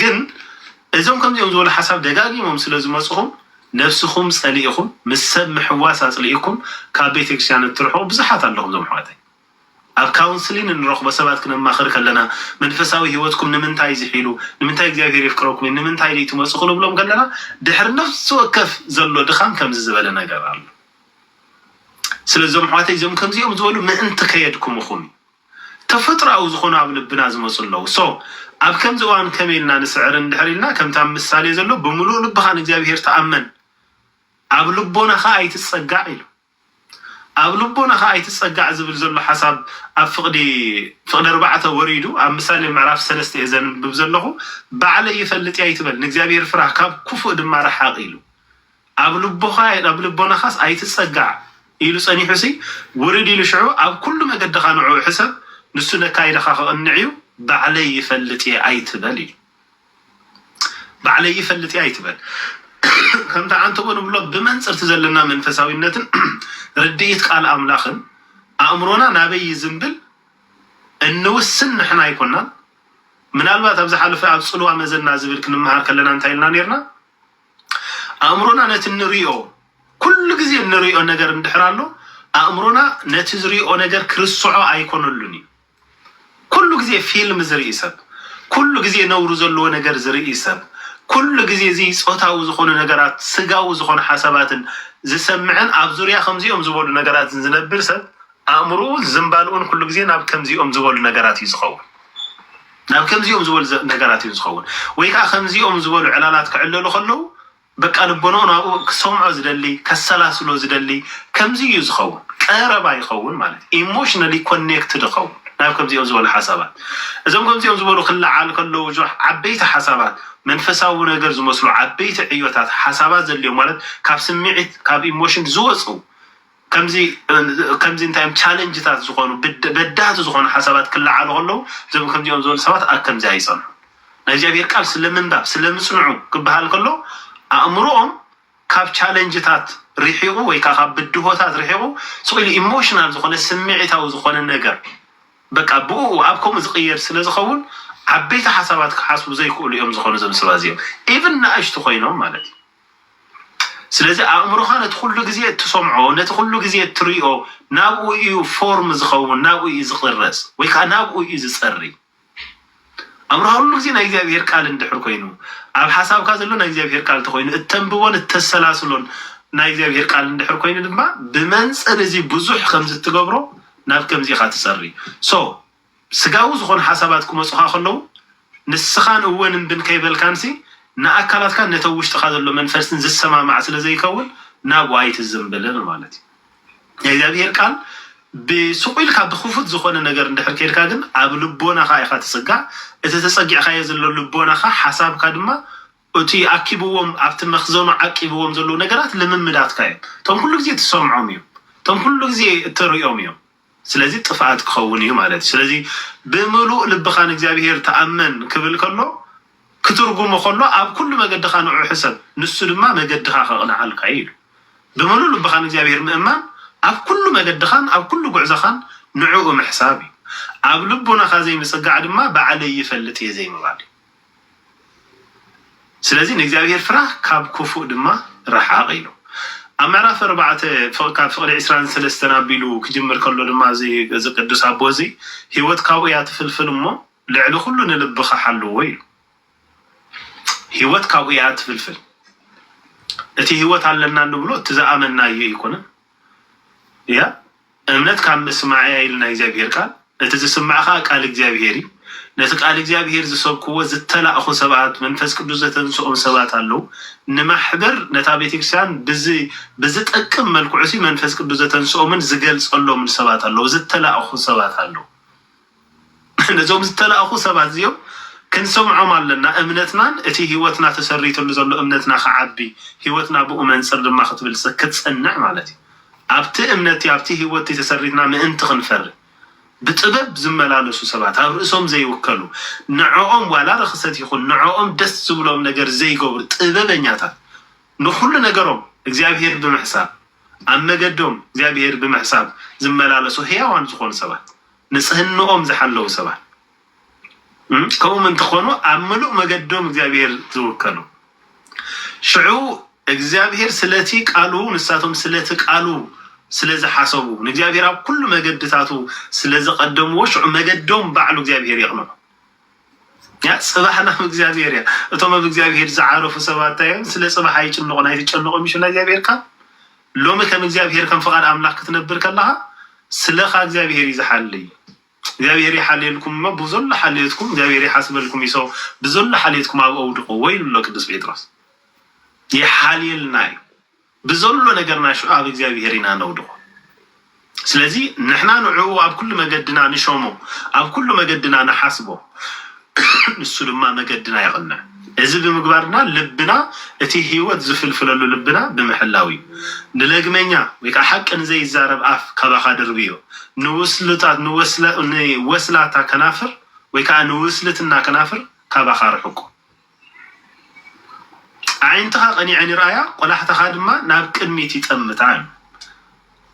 ግን እዞም ከምዚኦም ዝበሉ ሓሳብ ደጋጊሞም ስለ ዝመፅኹም ነፍስኹም ፀሊኢኹም ምስ ሰብ ምሕዋስ ኣፅሊኢኩም ካብ ቤተክርስትያን እትርሑ ብዙሓት ኣለኹም ዞም ኣሕዋተይ ኣብ ካውንስሊን እንረኽቦ ሰባት ክነማኽር ከለና መንፈሳዊ ሂወትኩም ንምንታይ ዝሒሉ ንምንታይ እግዚኣብሔር የፍቅረኩም ንምንታይ ደይ ትመፁ ክንብሎም ከለና ድሕሪ ነፍሲ ወከፍ ዘሎ ድኻም ከምዚ ዝበለ ነገር ኣሎ ስለዞም ኣሕዋተይ እዞም ከምዚኦም ዝበሉ ምእንቲ ከየድኩም ኢኹም ተፈጥራዊ ዝኾኑ ኣብ ልብና ዝመፁ ኣለዉ ኣብ ከምዚ እዋን ከመይ ኢልና ንስዕር እንድሕር ኢልና ከምታ ምሳሌ ዘሎ ብምሉእ ልብኻ ንእግዚኣብሔር ተኣመን ኣብ ልቦናኻ ኣይትፀጋዕ ኢሉ ኣብ ልቦናኻ ኣይትፀጋዕ ዝብል ዘሎ ሓሳብ ኣብ ፍቅዲ 4 ወሪዱ ኣብ ምሳሌ ምዕራፍ 3 እየ ዘንብብ ዘለኹ ባዕለይ ይፈልጥ እያ ይትበል ንእግዚኣብሔር ፍራሕ ካብ ክፉእ ድማ ረሓቕ ኢሉ ኣብ ልቦናኻስ ኣይትፀጋዕ ኢሉ ፀኒሑ ሲ ውርድ ኢሉ ሽዑ ኣብ ኩሉ መገድኻ ንዑ ሕሰብ ንሱ ነካይድኻ ክቕንዕ እዩ ባዕለይ ይፈልጥ እየ ኣይትበል እዩ ባዕለይ ይፈልጥ እየ ኣይትበል ከምታ ዓንተቦ ንብሎ ብመንፅርቲ ዘለና መንፈሳዊነትን ርድኢት ቃል ኣምላኽን ኣእምሮና ናበይ ዝንብል እንውስን ንሕና ኣይኮናን ምናልባት ኣብ ዝሓለፈ ኣብ ፅልዋ መዘና ዝብል ክንመሃር ከለና እንታይ ኢልና ነርና ኣእምሮና ነቲ ንሪኦ ኩሉ ግዜ እንሪኦ ነገር እንድሕር ኣሎ ኣእምሮና ነቲ ዝሪኦ ነገር ክርስዖ ኣይኮነሉን እዩ ኩሉ ግዜ ፊልም ዝርኢ ሰብ ኩሉ ግዜ ነውሩ ዘለዎ ነገር ዝርኢ ሰብ ኩሉ ግዜ እዚ ፆታዊ ዝኾኑ ነገራት ስጋዊ ዝኾኑ ሓሳባትን ዝሰምዕን ኣብ ዙርያ ከምዚኦም ዝበሉ ነገራትን ዝነብር ሰብ ኣእምሮውን ዝምባልኡን ኩሉ ግዜ ናብ ከምዚኦም ዝበሉ ነገራት እዩ ዝኸውን ናብ ከምዚኦም ዝበሉ ነገራት እዩ ዝኸውን ወይ ከዓ ከምዚኦም ዝበሉ ዕላላት ክዕለሉ ከለዉ በቃ ልቦኖ ናብኡ ክሰምዖ ዝደሊ ከሰላስሎ ዝደሊ ከምዚ እዩ ዝኸውን ቀረባ ይኸውን ማለት ኢሞሽናሊ ኮኔክትድ ይኸውን ናብ ከምዚኦም ዝበሉ ሓሳባት እዞም ከምዚኦም ዝበሉ ክለዓል ከለዉ ዓበይቲ ሓሳባት መንፈሳዊ ነገር ዝመስሉ ዓበይቲ ዕዮታት ሓሳባት ዘልዮም ማለት ካብ ስምዒት ካብ ኢሞሽን ዝወፁ ከምዚ እንታዮም ቻሌንጅታት ዝኾኑ በዳህቲ ዝኾኑ ሓሳባት ክለዓሉ ከለዉ እዞም ከምዚኦም ዝበሉ ሰባት ኣብ ከምዚ ኣይፀንሑ ናይ እግዚኣብሔር ቃል ስለምንባብ ስለምፅንዑ ክበሃል ከሎ ኣእምሮኦም ካብ ቻሌንጅታት ርሒቑ ወይ ከዓ ካብ ብድሆታት ርሒቑ ስኢሉ ኢሞሽናል ዝኾነ ስምዒታዊ ዝኾነ ነገር በቃ ብኡ ኣብ ከምኡ ዝቕየር ስለ ዝኸውን ዓበይቲ ሓሳባት ክሓስቡ ዘይክእሉ እዮም ዝኾኑ ዞም ሰባት እዚኦም ኢቭን ንኣሽቱ ኮይኖም ማለት እዩ ስለዚ ኣእምሮኻ ነቲ ኩሉ ግዜ እትሰምዖ ነቲ ኩሉ ግዜ እትሪኦ ናብኡ እዩ ፎርም ዝኸውን ናብኡ እዩ ዝቕረፅ ወይ ከዓ ናብኡ እዩ ዝፀሪ ኣእምሮኻ ኩሉ ግዜ ናይ እግዚኣብሔር ቃል እንድሕር ኮይኑ ኣብ ሓሳብካ ዘሎ ናይ እግዚኣብሔር ቃል እንተኮይኑ እተንብቦን እተሰላስሎን ናይ እግዚኣብሔር ቃል እንድሕር ኮይኑ ድማ ብመንፅር እዚ ብዙሕ ከምዚ እትገብሮ ናብ ከምዚኻ ትፀሪ ስጋዊ ዝኾኑ ሓሳባት ክመፁኻ ከለዉ ንስኻን እወን እምብን ከይበልካንሲ ንኣካላትካ ነተ ውሽጥኻ ዘሎ መንፈስን ዝሰማማዕ ስለ ዘይከውን ናብኡ ኣይትዝምብልን ማለት እዩ ናይ እግዚኣብሔር ቃል ብስቁኢልካ ብክፉት ዝኾነ ነገር እንድሕር ከይድካ ግን ኣብ ልቦናኻ ኢኻ ትፅጋዕ እቲ ተፀጊዕካዮ ዘሎ ልቦናኻ ሓሳብካ ድማ እቲ ኣኪብዎም ኣብቲ መኽዘኑ ዓቂብዎም ዘለዉ ነገራት ልምምዳትካ እዮም እቶም ኩሉ ግዜ ትሰምዖም እዮም እቶም ኩሉ ግዜ እትሪኦም እዮም ስለዚ ጥፍኣት ክኸውን እዩ ማለት እዩ ስለዚ ብምሉእ ልብኻ ንእግዚኣብሔር ተኣመን ክብል ከሎ ክትርጉሞ ከሎ ኣብ ኩሉ መገድኻ ንዑ ሕሰብ ንሱ ድማ መገድኻ ከቕንዓልካ ኢሉ ብምሉእ ልብኻ ንእግዚኣብሔር ምእማን ኣብ ኩሉ መገድኻን ኣብ ኩሉ ጉዕዞኻን ንዕኡ ምሕሳብ እዩ ኣብ ልቡና ካዘይ ምስጋዕ ድማ ባዕለይ ይፈልጥ የዘይ ምባል ስለዚህ ንእግዚአብሔር ፍራህ ካብ ክፉእ ድማ ረሓቕ ኢሉ ኣብ ምዕራፍ 4 ካብ ፍቅሪ 23 ናቢሉ ክጅምር ከሎ ድማ እዚ ቅዱስ ኣቦ እዚ ሂወት ካብኡ እያ ትፍልፍል እሞ ልዕሊ ኩሉ ንልብኻ ሓልዎ ኢሉ ሂወት ካብኡ እያ ትፍልፍል እቲ ሂወት ኣለና ንብሎ ትዝኣመና እዩ ይኮነ ያ እምነት ካብ ምስማዕያ ኢልና እግዚአብሔር ቃል እቲ ዝስማዕኻ ቃል እግዚአብሔር እዩ ነቲ ቃል እግዚአብሔር ዝሰብክዎ ዝተላእኹ ሰባት መንፈስ ቅዱስ ዘተንስኦም ሰባት ኣለው ንማሕበር ነታ ቤተክርስቲያን ብዝጠቅም መልክዑ ሲ መንፈስ ቅዱስ ዘተንስኦምን ዝገልጸሎምን ሰባት ኣለው ዝተላእኹ ሰባት ኣለው ነዞም ዝተላእኹ ሰባት እዚኦም ክንሰምዖም ኣለና እምነትናን እቲ ሂወትና ተሰሪተሉ ዘሎ እምነትና ከዓቢ ሂወትና ብኡ መንፅር ድማ ክትብልጽ ክትጸንዕ ማለት እዩ ኣብቲ እምነቲ ኣብቲ ሂወት ተሰሪትና ምእንቲ ክንፈር ብጥበብ ዝመላለሱ ሰባት ኣብ ርእሶም ዘይወከሉ ንዕኦም ዋላ ረክሰት ይኹን ንዕኦም ደስ ዝብሎም ነገር ዘይገብሩ ጥበበኛታት ንኩሉ ነገሮም እግዚአብሔር ብምሕሳብ ኣብ መገዶም እግዚአብሔር ብምሕሳብ ዝመላለሱ ህያዋን ዝኾኑ ሰባት ንጽህንኦም ዝሓለው ሰባት ከውም እንትኾኑ ኣብ ምሉእ መገዶም እግዚአብሔር ዝወከሉ ሽዑ እግዚአብሔር ስለቲ ቃሉ ንሳቶም ስለቲ ቃሉ ስለዚ ሓሰቡ ንእግዚአብሔር ኣብ ኩሉ መገድታቱ ስለዚ ቀደምዎ ሽዑ መገዶም ባዕሉ እግዚአብሔር ይቕንዑ ያ ጽባሕና እግዚአብሔር ያ እቶም ኣብ እግዚአብሔር ዝዓረፉ ሰባት እዮም ስለ ጽባሕ አይጭንቁን አይተጨንቁም ይሽና እግዚአብሔር ካ ሎሚ ከም እግዚአብሔር ከም ፍቃድ አምላክ ክትነብር ከለኻ ስለኻ እግዚአብሔር ይዝሓልይ እግዚአብሔር ይሓልልኩም በብዘሎ ሓልየትኩም እግዚአብሔር ይሓስበልኩም ይሶ በዘሎ ሓልየትኩም ኣብ ኣውድቁ ወይሉ ቅዱስ ጴጥሮስ ይሓልልና بزولو نجرنا شو أب إخواني هنا نودو. سلزي نحن نعو أب كل ما قدنا نشومه أب كل ما قدنا نحاسبه السلم ما قدنا يغنى. إذا بمقبرنا لبنا تيهيوت زفل فللو لبنا بمحلاوي. نلاقي منيا ويك حق إن زي الزارب أف كذا خادر بيو. نوصلت كنافر ويك نوصلت كنافر كذا خار حكم. عينتها غني عن رأيا ولا حتى خادمة نابك الميتي تمتعن.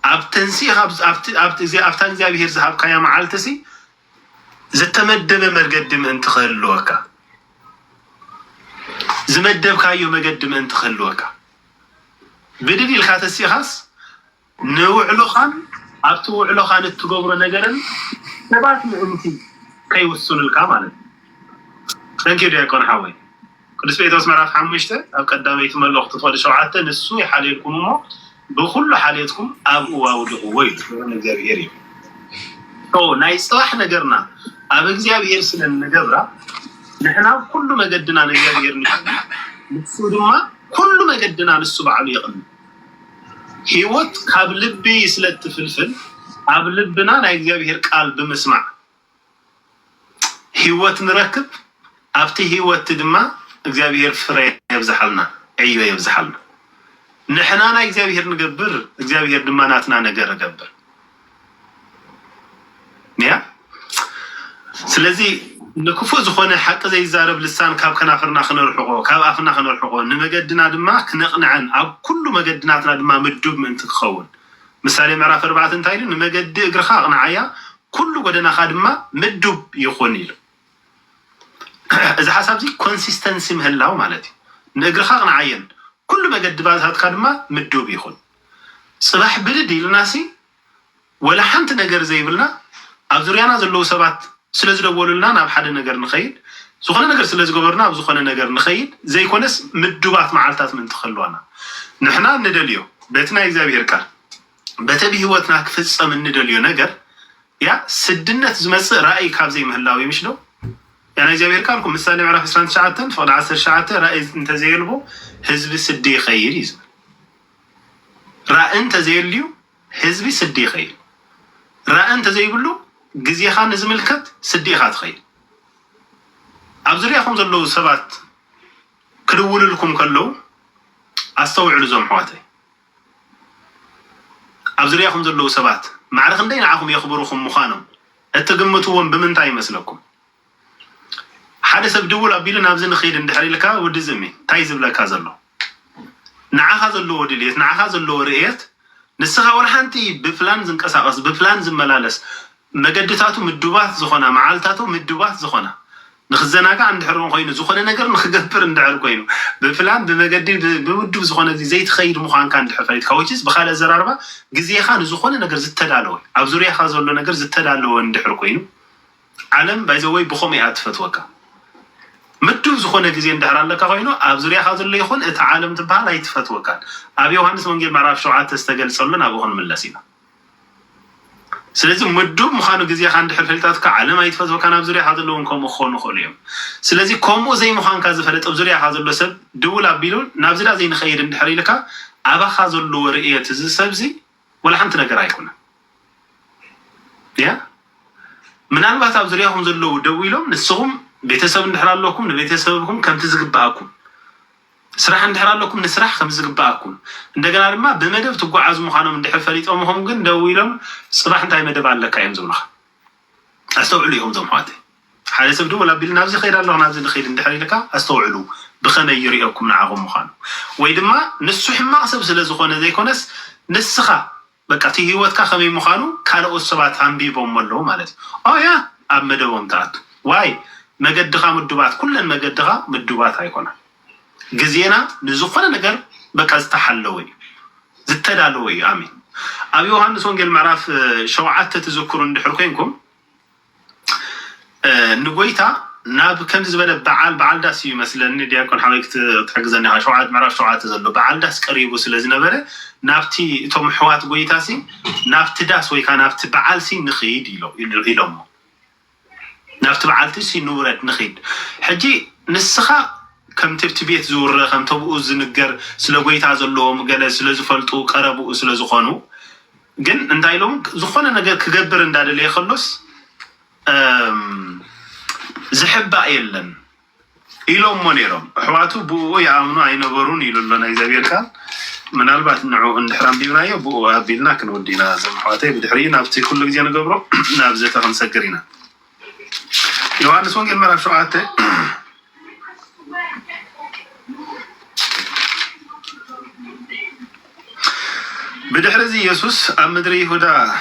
أبتنسي أبتن زي بهير زهاب كيا معالتسي زتمدب مرقدم أنت خلوكا زمدب كايو مقدم أنت خلوكا بدي الخاتسي خاص نوعلو خان أبتوعلو خان التجوبر نجرن نبات أنتي كي وصل الكامل thank you يكون حاوي كل سبيت اسمع راح حمشته أو قدامي تمل وقت فاضي شوعته نسوي حاليكم ما بكل حاليتكم أبو أودعوي من جابيري أو نايس راح نجرنا أبو جابير سن النجرة نحن كل ما قدنا نجابير نسود ما كل ما قدنا للسبع عليقن هيوت قبل بيسلت فلفل قبل بنا نجابير قلب مسمع هيوت نركب أبتي هيوت تدمع እግዚአብሔር ፍሬ ያብዛحلنا أيوة يبزحلنا نحنا እግዚአብሔር نقبر እግዚአብሔር ድማናትና ነገር ገበር ያ ስለዚህ ንክፉእ ዝኾነ حق ዘይዛረብ ልሳን ካብ ከናፍርና ክነርሕቆ ካብ ኣፍና ክነርሕቆ ንመገድና ድማ ክነቕንዐን ኣብ ኩሉ መገድናትና ድማ ምድብ ምንት ክኸውን ምሳሌ ምዕራፍ 4 እንታይሉ ንመገዲ እግርኻ ቅንዓያ ኩሉ ጎደናኻ ድማ ምድብ ይኹን ኢሉ إذا حسبتي consistency مهلاو مالتي نقر خاقنا عين كل ما قد بازهات كادما مدو بيخون صباح بدي لناسي ولا حنت نقر زي بلنا أبزريانا زلو سبات سلز دولو لنا ناب حد نقر نخيد زخونا نقر سلز قبرنا وزخونا نقر نخيد زي كونس مدوبات معالتات من تخلوانا نحنا ندليو بيتنا إكزابير كار بتبي هوتنا كفصة من ندليو نقر يا سدنة زمس رأي كاب زي مهلاوي مشلو يعني إخواني كاركم مثلا معرف إسرائيل شعاتن فوق 10 شعات رأي أنت زيلبو حزب سدي خير يزم رأي أنت زيليو حزب سدي خير رأي أنت زيبلو جزية خان زملكت سدي خات خير أبزرياكم زلوا سبات كلول لكم كلو أستوعب لزوم حواتي أبزرياكم زلوا سبات معرخ ندين عاكم يخبروكم مخانم التقمتوهم بمنتعي مسلكم حدث بدول أبيل نابزن خير اندحري لك ودي زمي تايزب لك هذا الله نعاها هذا الله وديليت نعاها هذا الله رئيت نسخة ولا حنتي بفلان زنكساقس بفلان زملالس መገድታቱ ምድባት ዝኾና መዓልታቱ ምድባት ዝኾና ንኽዘናጋ እንድሕርን ኮይኑ ዝኾነ ነገር ንኽገብር እንድሕር ኮይኑ ብፕላን ብመገዲ ብውድብ ዝኾነ ዘይትኸይድ ምዃንካ እንድሕር ፈሊጥካ ውጭስ ብካልእ ኣዘራርባ ግዜኻ ንዝኾነ ነገር ዝተዳለወ ኣብ ዙርያኻ ዘሎ ነገር ዝተዳለወ እንድሕር ኮይኑ ዓለም ባይዘወይ ብኸመይ እያ ትፈትወካ ምድብ ዝኾነ ግዜ እንድሕር ኣለካ ኮይኑ ኣብ ዙርያኻ ዘሎ ይኹን እቲ ዓለም ትበሃል ኣይትፈትወካን ኣብ ዮሃንስ ወንጌል ምዕራፍ 7 ዝተገልጸሉ ናብኡ ክንምለስ ኢና ስለዚ ምድብ ምዃኑ ግዜኻ እንድሕር ፈሊጣትካ ዓለም ኣይትፈትወካን ኣብ ዙርያኻ ዘለውን ከምኡ ክኾኑ ይኽእሉ እዮም ስለዚ ከምኡ ዘይምዃንካ ዝፈለጥ ኣብ ዙርያኻ ዘሎ ሰብ ድውል ኣቢሉን ናብ ዝዳ ዘይንኸይድ እንድሕር ኢልካ ኣባኻ ዘለዎ ርእየት እዚ ሰብዚ ወላ ሓንቲ ነገር ኣይኮነን ያ ምናልባት ኣብ ዙርያኹም ዘለዉ ደው ኢሎም ንስኹም ቤተሰብ እንድሕር ኣለኩም ንቤተሰብኩም ከምቲ ዝግባኣኩም ስራሕ እንድሕር ኣለኩም ንስራሕ ከም ዝግባኣኩም እንደገና ድማ ብመደብ ትጓዓዙ ምዃኖም እንድሕር ፈሊጦምኹም ግን ደው ኢሎም ፅባሕ እንታይ መደብ ኣለካ እዮም ዝብሉኻ ኣስተውዕሉ ኢኹም ዞም ኣሕዋተይ ሓደ ሰብ ድውል ኣቢሉ ናብዚ ከይድ ኣለኹ ናብዚ ንኸይድ እንድሕር ኢልካ ኣስተውዕሉ ብኸመይ ይርአኩም ንዓኹም ምዃኑ ወይ ድማ ንሱ ሕማቕ ሰብ ስለዝኾነ ዘይኮነስ ንስኻ በቃ እቲ ሂወትካ ከመይ ምዃኑ ካልኦት ሰባት ኣንቢቦም ኣለዉ ማለት እዩ ያ ኣብ መደቦም ተኣቱ ዋይ መገድኻ ምድባት ኩለን መገድኻ ምድባት ኣይኮና ግዜና ንዝኾነ ነገር በቃ ዝተሓለወ እዩ ዝተዳለወ እዩ ኣሚን ኣብ ዮሃንስ ወንጌል ምዕራፍ 7 ትዝክሩ እንድሕር ኮይንኩም ንጎይታ ናብ ከምዚ ዝበለ በዓል ዳስ እዩ ይመስለኒ ዲያቆን ሓወይ ክትሕግዘኒ ምዕራፍ 7 ዘሎ በዓል ዳስ ቀሪቡ ስለዝነበረ ናብቲ እቶም ኣሕዋት ጎይታ ሲ ናብቲ ዳስ ወይ ከዓ ናብቲ በዓል ሲ ንኸይድ ኢሎሞ ናብቲ በዓልቲ ሲ ንውረድ ንኸይድ ሕጂ ንስኻ ከምቲ ኣብቲ ቤት ዝውረ ከምቲ ብኡ ዝንገር ስለ ጎይታ ዘለዎም ገለ ስለዝፈልጡ ቀረብኡ ስለዝኾኑ ግን እንታይ ኢሎም ዝኾነ ነገር ክገብር እንዳደለየ ከሎስ ዝሕባእ የለን ኢሎሞ ነይሮም ኣሕዋቱ ብኡ ይኣምኑ ኣይነበሩን ኢሉ ኣሎ ናይ እግዚኣብሔር ቃል ምናልባት ንዕኡ እንድሕር ኣንቢብናዮ ብኡ ኣቢልና ክንወዲ ኢና እዞም ኣሕዋተይ ብድሕሪ ናብቲ ኩሉ ግዜ ንገብሮ ናብ ዘተ ክንሰግር ኢና ዮሃንስ ወንጌል ምዕራፍ 7 بدحر زي يسوس أمدري يهودا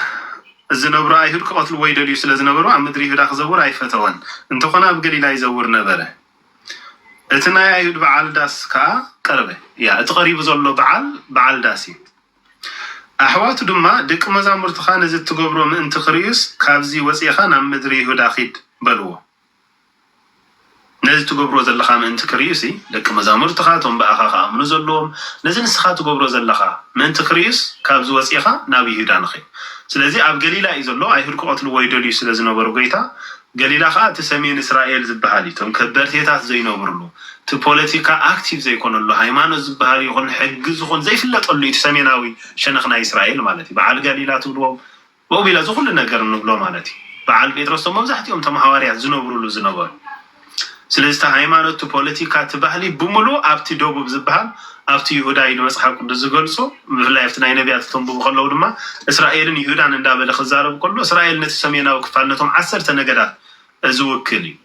الزنبرة يهود قتل ويدلي يسلا زنبرة أمدري يهودا خزور عيفتوان أنت خنا بقلي لا يزور نبره اتنا يهود بعال داس كا قربه يا تقريب زلوا بعال داسي أحوات دما دك مزامر تخان زت تجبروا من تخريس كابزي وسيخان أمدري يهودا خيد بلوه نزل تجبروا زلخا من تكريسي لك مزامر تخاتهم بأخاها من زلهم نزل نسخات تجبروا زلخا من تكريس كابز وسيخا نبي يهودا نخي سلزي أب قليلا يزلوا أيهود قتل ويدلي سلزنا بروجيتا قليلا خا تسمين إسرائيل زبهالي تم كبرتيتات زينو برلو تبوليتيكا أكتيف زي يكون الله هيمانو زبهالي يكون حق زخون زي فلت قلي تسميناوي شنخنا إسرائيل مالتي بعد قليلا تقولوا وبلا زخون لنا قرن مالتي بعد بيدرس ممزحتي تم حواريات زينو برلو زنبار سلسته هيمانو تبوليتيكا تبهالي بملو أبتي دوبو بزبهال أبتي يهودا يدو مسحاق قدس قلسو مفلا يفتنا نبيات تنبو بخلو دما إسرائيل يهودا ندابل خزارو بقلو إسرائيل نتسميناو كفالنتهم 10 نقدات أزوكلي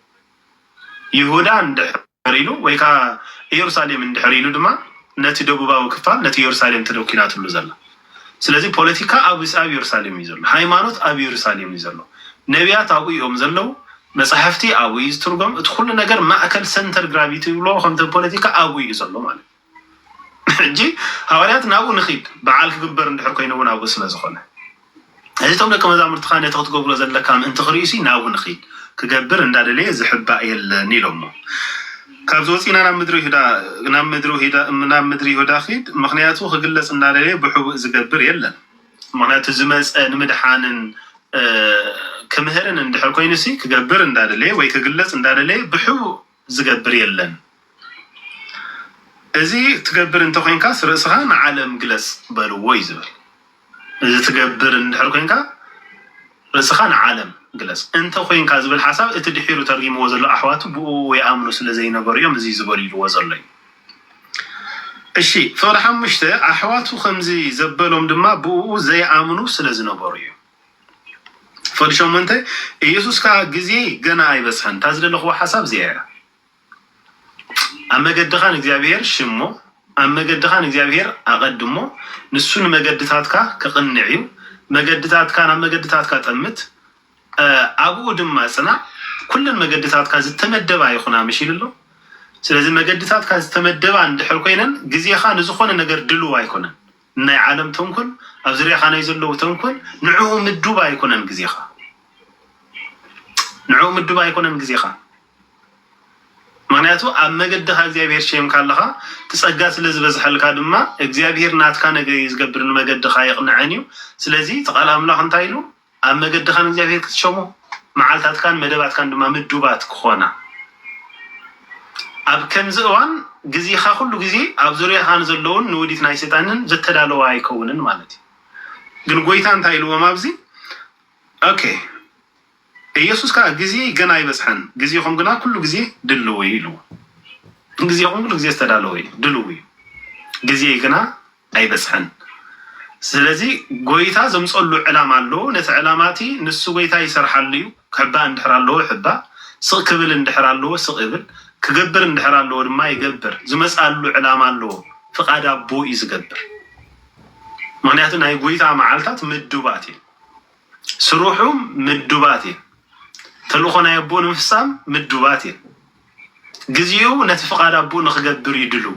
يهودا ندحريلو ويكا يرساليم ندحريلو دما نتي دوبو كفال نتي يرساليم تدوكينات اللوزالا سلسي بوليتيكا أبو يرساليم يزلو هيمانوت أبو يرساليم يزلو نبيات أبو يوم زلو مصحفتي أبو يسترقم ادخل نجار ما أكل سنتر جرافيتي ولا خمسة بوليتيكا أبو يزلو ماله جي هواليات نابو نخيد بعالك جبر ندحركينو ونابو سلازخونه هذه تقول لك ماذا مرتخانة تاخد قبل زل كام أنت خريسي نابو نخيد كجبر ندار ليه زحب النيلومو كابزوسينا نام مدري هدا خيد مخنياتو خجلس ندار ليه بحب زجبر يلا مخنيات الزماس نمدحانن كمهرن ندحر كوينسي كجبر ندار ليه ويكجلس ندار ليه بحب زجبر يلا إذا تجبر أنت خوين كاس رأسها عالم جلس برويزبل إذا تجبر ندحر كوين كا رأسها عالم جلس أنت خوين كاس بالحساب تدحير ترجم وزل أحواته بو يأمنوا سلزينا بريم زي زبريل وزلين الشيء فرح مشته أحواته خمزي زبلهم دما بو زي أمنوا سلزينا بريم فرشوا منته يسوس كا جزي جناي بس هن تزل له حساب زيها أما قد دخان إخوابير شمو أما قد دخان إخوابير أقدمو نسون ما قد تاتكا كقنعيو ما قد تاتكا أما قد تاتكا تأمت أبو دم صنع كل المجدات كاز تمدب يخونا مشيل له ስለዚህ መገድታት ካዝ ተመደባ እንድሕር ኮይነን ግዜኻ ንዝኾነ ነገር ድሉ ኣይኮነን ናይ ዓለም ተንኮል ኣብ ዝርያኻ ናይ ዘለው ተንኮል ንዑ ምድባ ኣይኮነን ግዜኻ ንዑ ምድባ ኣይኮነን ግዜኻ ምክንያቱ ኣብ መገድኻ እግዚአብሔር ሸም ካለኻ ትጸጋ ስለዝበዝሐልካ ድማ እግዚአብሔር ናትካ ነገር ይዝገብር ንመገድኻ ይቕንዐን እዩ ስለዚህ ተቃል አምላኽ እንታይ ኢሉ ኣብ መገድኻ እግዚአብሔር ክትሸሞ መዓልታትካን መደባትካን ድማ ምድባት ክኾና أب كم زوان جزي خاخل جزي أب زوري خان زلون نوديت نايستانن زتدالوا هايكونن مالتي. جن قويتان تايلو ما بزي. أوكي. يسوس كا جزي جناي بس حن جزي خم جنا كله جزي دلوي لو. جزي خم كله جزي استدالوي دلوي. جزي جنا أي بس حن. سلزي قويتا زمسؤول علام علو نت علاماتي نسو قويتا يسرح الليو حبا اندحر اللو حبا سقبل اندحر اللو سقبل كجبر اندحر اللو ما يجبر زمس قالو علام اللو فقاد ابو يزجبر معناتنا هي قويتا معالتات مدوباتي سروحهم مدوباتي تلوخنا يبو نفسام مدوباتي جزيو نتفقاد ابو نخجبر يدلو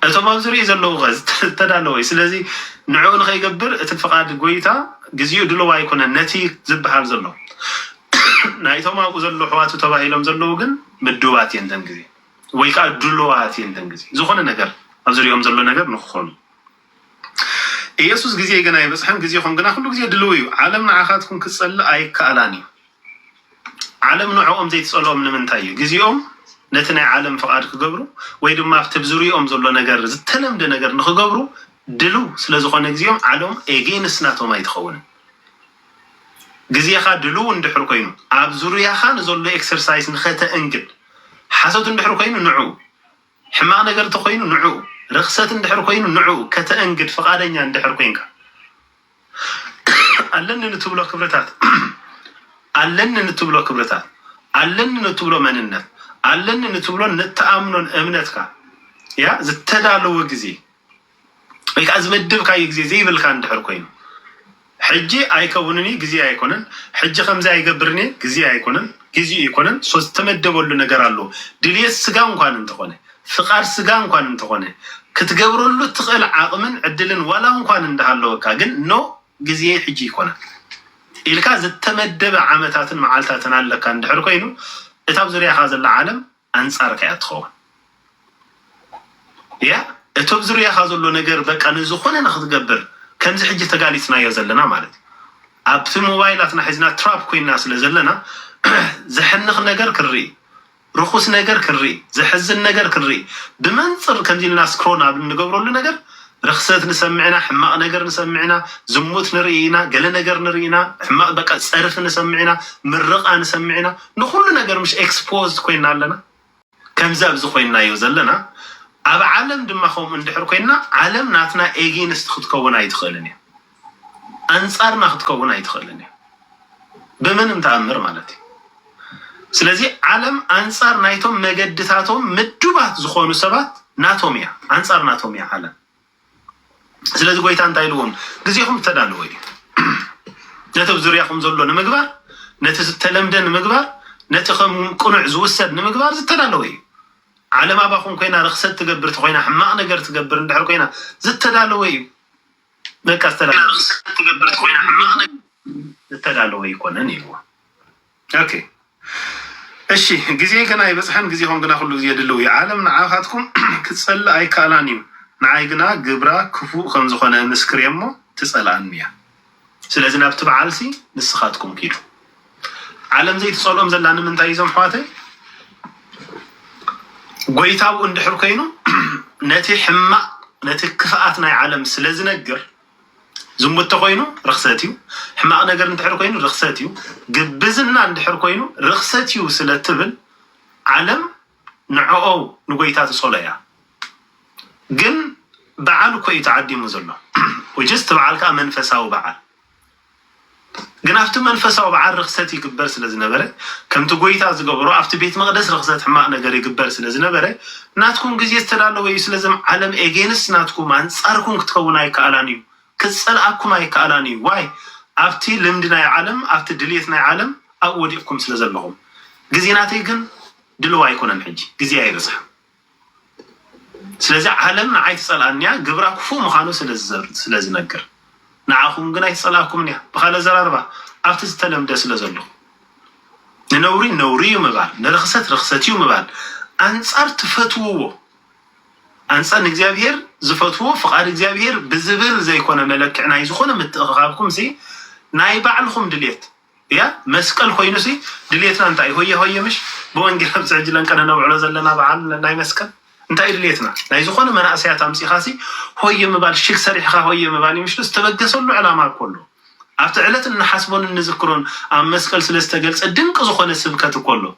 أنتم أبصري إذا لو غز تدالوي سلزي نعون خي يقبر تفقد قويتا جزيو دلوا يكون النتي زب حال زلوا نايتهم أبو زلوا حواتو تباهي لهم زلوا جن بدوات يندن جزي ويكا دلوات يندن جزي زخون النجار أبصري يوم زلوا نجار نخون يسوس جزي جناي بس حن جزي خون جنا خلوا جزي دلوي عالمنا عخاتكم كسل أي كألاني عالمنا عوام زي تسألوا من تايو جزيهم نتنا عالم فقاد كجبرو ويدو ما فتبزوري زلوا نجار زتلم ده نجار نخجبرو دلو سلزخون جزيهم عالم إيجين سناتو ما يتخون جزية خا دلو ندحرو كينو أبزوري خان زلوا إكسرسايز نخته أنجد حسوت ندحرو كينو نعو حما نجار تخينو نعو رخصة ندحرو كينو نعو كتأنجد فقادين ندحرو كينك علن نتبلو كبرتات علن نتبلو كبرتات علن نتبلو مننات علن نتبلون نتأمنون أمنتك يا زتدالو جزي ويك أزمدب كاي جزي زي بالخان دحركوين حجي أيكونني جزي أيكونن حجي خمسة أيكبرني جزي أيكونن جزي أيكونن سوز تمدبوا له نجارلو دليل سجان قان انتقونه فقار سجان قان انتقونه كتجبروا له تقل عقمن عدلن ولا قان اندهالو كاجن نو جزي حجي يكونه إلكا زتمدب عمتاتن معالتاتن على كان دحركوينو إتاب زريا خاز العالم أنصارك يأتخون يا إتاب زريا خاز اللو نجر بك أنا زخونة ناخذ جبر كم زي حجة تقالي سنايا زلنا مالتي أبث موبايلاتنا حزنا تراب كوين ناس اللي زلنا زحنخ نجر كري رخص نجر كري زحزن نجر كري بمنصر كم زي الناس كورونا بنجبروا له نجر رخصت نسمعنا حماق نجر نسمعنا زموت نرينا قل نجر نرينا حماق بقى صرف نسمعنا مرقة نسمعنا نقول نجر مش اكسبوزد كوينا لنا كم زاب زخوينا يوزلنا أب عالم دماغهم اندحر كوينا عالم ناتنا ايجين استخدكونا يدخلني أنصارنا خدكونا يدخلني بمن متأمر مالتي سلازي عالم أنصار نايتهم مجدتاتهم مدوبات زخونو سبات ناتوميا أنصار ناتوميا عالم سلازي قويتان تايلوهم جزيهم تدالوي نتو بزرياكم زلو نمقبار نتو تلمدن نمقبار نتو قنع زوسد نمقبار زتدالوي على ما باخون كوينا رخصت تقبر تخوينا حماق نقر تقبر ندحر كوينا زتدالوي مكاس تدالوي رخصت تقبر تخوينا حماق نقر زتدالوي يكونن يلو اوكي اشي جزيه كنا يبصحن جزيهم كنا كله زي دلوي عالم نعاخاتكم كتصل اي كالانيو نعيقنا قبرا كفو خمزخونا مسكريمو تسألانيا سلازي نابت بعالسي نسخاتكم كيلو عالم زي تصولهم زلان من تايزم حواتي قويتاو اندحر كينو نتي حما نتي كفاءاتنا عالم سلازي نقر زموت تخوينو رخصاتيو حما نقر اندحر كينو رخصاتيو قبزنا اندحر كينو رخصاتيو سلاتبل عالم نعوو نقويتات صوليا جن بعالو كوي تعدي مزلو وجست بعالك منفساو بعال جن أفت منفساو بعال رخصتي كبر سلازنا بره كم تقويتا زقبرو أفت بيت مقدس رخصت حماق نقري كبر سلازنا بره ناتكم جزي استدالو ويسلازم عالم إيجينس ناتكم عن صاركم كتكون أي كألانيو كتسأل أكم أي كألانيو واي أفتي لمدنا عالم أفتي دليتنا عالم أوديكم سلزلهم جزيناتي جن دلوا يكون الحج جزيا يرزح سلزع عالم عايت سأل عنيا جبرا كفو مخانو سلز نجر نعاهم جنا يسألكم نيا بخال زراربا أفتي ستلم ده سلزلهم نوري مبال رخصتي مبال أنصار تفتوه أنصار إغزابير زفتوه فقار إغزابير بزبل زي كونه ملك عناي زخونه متخابكم سي ناي بعلكم دليت يا مسكل خوينو سي دليتنا انتاي هويه مش بوانجل بسعجلن كنا نوعلو زلنا بعل ناي مسكل انتاي دليتنا ناي زخونه مناسيات امسي خاسي هويه مبال شيك صريح هويه مبال مش تبقسلو علامه كله أفتعلت إن حسبون النذكرون عم مسكل سلسة جلس الدنك زخون السبكة كله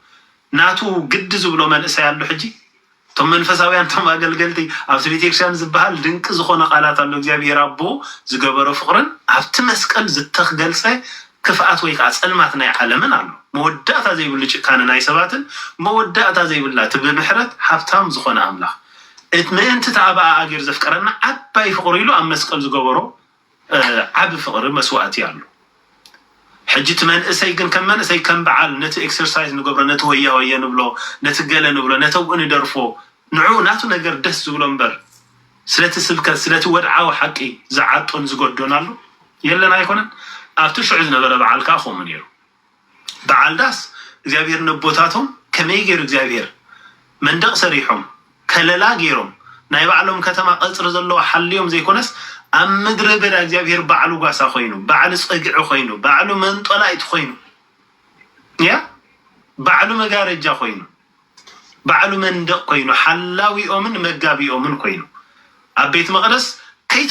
ناتو قد زبلو من إسيال لحجي ثم منفساويان ثم أقل قلتي أفتبيتيك شان زبهال دنك زخون قالات اللو جابي ربو زقبرو فقرن أفت مسكل زتخ جلسة كفاءات ويقاس الماتنا يعلمنا عنه مودات زي بالله كان نايسباتن مودات زي بالله تبي بحرت حفتام زخون أملاح اتمين تتعبا أجر زفكرنا أبا يفقريلو أم مسكل زقبرو عب فقر مسواتي عنه حجت من أسيجن كمان أسي كم بعال نت إكسرسايز نقبر نت هوية نبلو نتجلا نبلو نتو ندرفو نعو ناتو نجر دس زبلنبر سلة السبكة سلة ودعة وحكي زعات ونزقود دونالو يلا نايكونا أفتش عزنا بلا بعال كاخو من يرو بعال داس إجابير نبوتاتهم كم يجير إجابير من دق سريحهم كللا جيرهم نايبعلهم كتما قصر زلوا حليهم زي كونس أم مدرب الأجابير بعلو قاسا خوينو بعلو صقع خوينو بعلو من طلعت خوينو يا بعلو مجارجة خوينو بعلو من دق خوينو حلاوي أمن مجابي أمن خوينو أبيت مقدس كي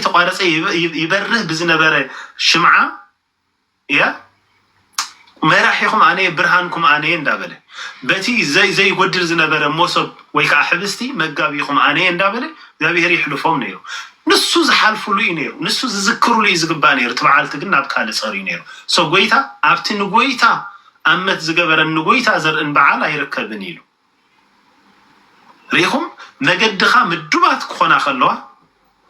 تقارس يبره بزنبرة شمعة يا ما راح يقوم عليه برهانكم عليه دابله بتي زي ودر زنبرة موسب ويكا حبستي مجابي يقوم عليه دابله دابي هري حلفهم نيرو نسو زحالفو لي نيرو نسو زذكرو لي زقبا نيرو تبعالت قلنا بكالي صاري نيرو سو قويتا عبتي نقويتا أمت زقبرا نقويتا زر انبعال يركب نيلو ريخم مقدخا مدوبات كخونا خلوها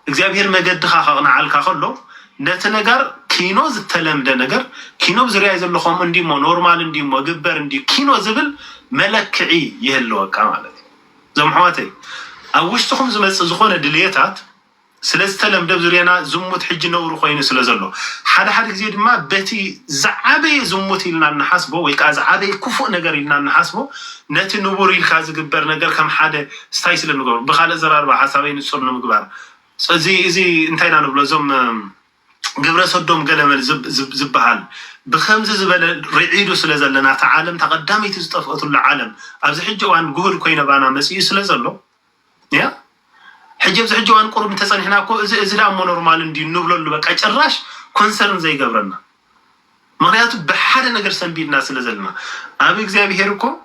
اكزابير مقدخا خاقنا عالكا خلو نتنقر كينو زتلمده نقر كينو بزريا يزلخوم انديمو نورمال انديمو قبر انديمو كينو زبل ملكعي يهلوها كامالتي زمحواتي أوشتخم زخونة دليتات سلستلم دبزرينا زموت حج نور خوين سلازلو حدا زيد ما بتي زعابي زموت لنا نحسبه ويكا زعابي كفؤ نجر لنا نحسبه نتي نبوري الخاز قبر نجر كم حدا ستايسل نقبر بخال زرار بحسابين الصبر نقبر زي انتينا نبلو زم قبر صدوم قلمل زبهال بخمس زبل رعيدو سلازلنا تعالم تقدمي تزطفقت العالم أبز حج وان قهر كوين بانا مسيح سلازلو يا حجب زحجوان قرب تسنحنا كو إذا أمو نورمال ندي نبلو اللي بقى أجراش كونسرن زي قبرنا مغرياتو بحر نقر سنبيل الناس اللي زلنا أبي إكزابي هيركو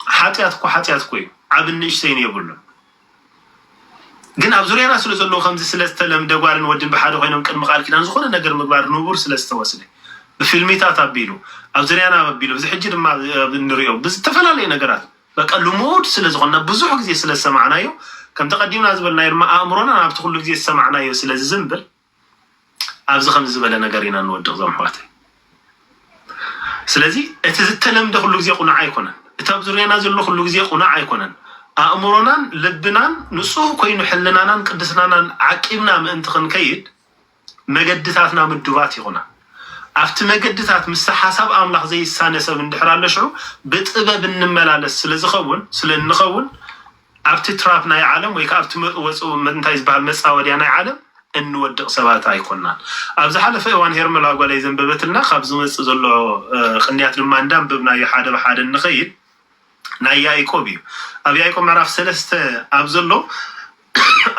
حاتياتكو عب النيش سين يقولو قلنا أبزوريا ناس اللي زلو خمس سلسة لم دقوار نودن بحر وغينهم كان مقال كنا نزخونا نقر مقبار نوبور سلسة وصلي بفيلميتات أبيلو أبزوريا نا أبيلو بزي حجي لما بنريو بز تفلا لي نقرات بقى اللمود سلسة بزوح زي سلسة معنا كم تقدمنا زبلنا يرمى أمرنا نبتخل لك زي السمعنا يوصل الزنبل أبز خمس زبلنا نقرينا نودغ زمحواتي سلازي اتزتلم دخل لك زي قناع يكونن اتابزرينا زل لك لك زي قناع يكونن أمرنا لبنا نصوه كوينو حلنا قدسنا عقبنا من تخن كيد مجدتاتنا مدوبات يكونن أفت مجدتات مستحسب أملاح زي السانسة من دحران لشعو بتقبب النملالس سلزخون سلنخون أفتي ترابنا يعلم ويك أفتي من تايز بهالمساوي يعني يعلم إنه ودق سبات أيقوننا أبز حالة في وان هيرم لا قولي زنببتنا خبز مسزلو خنيات لما ندم ببنا يحاد بحاد النخيل نايا يكوبي أبي يكون معرف سلسة أبزلو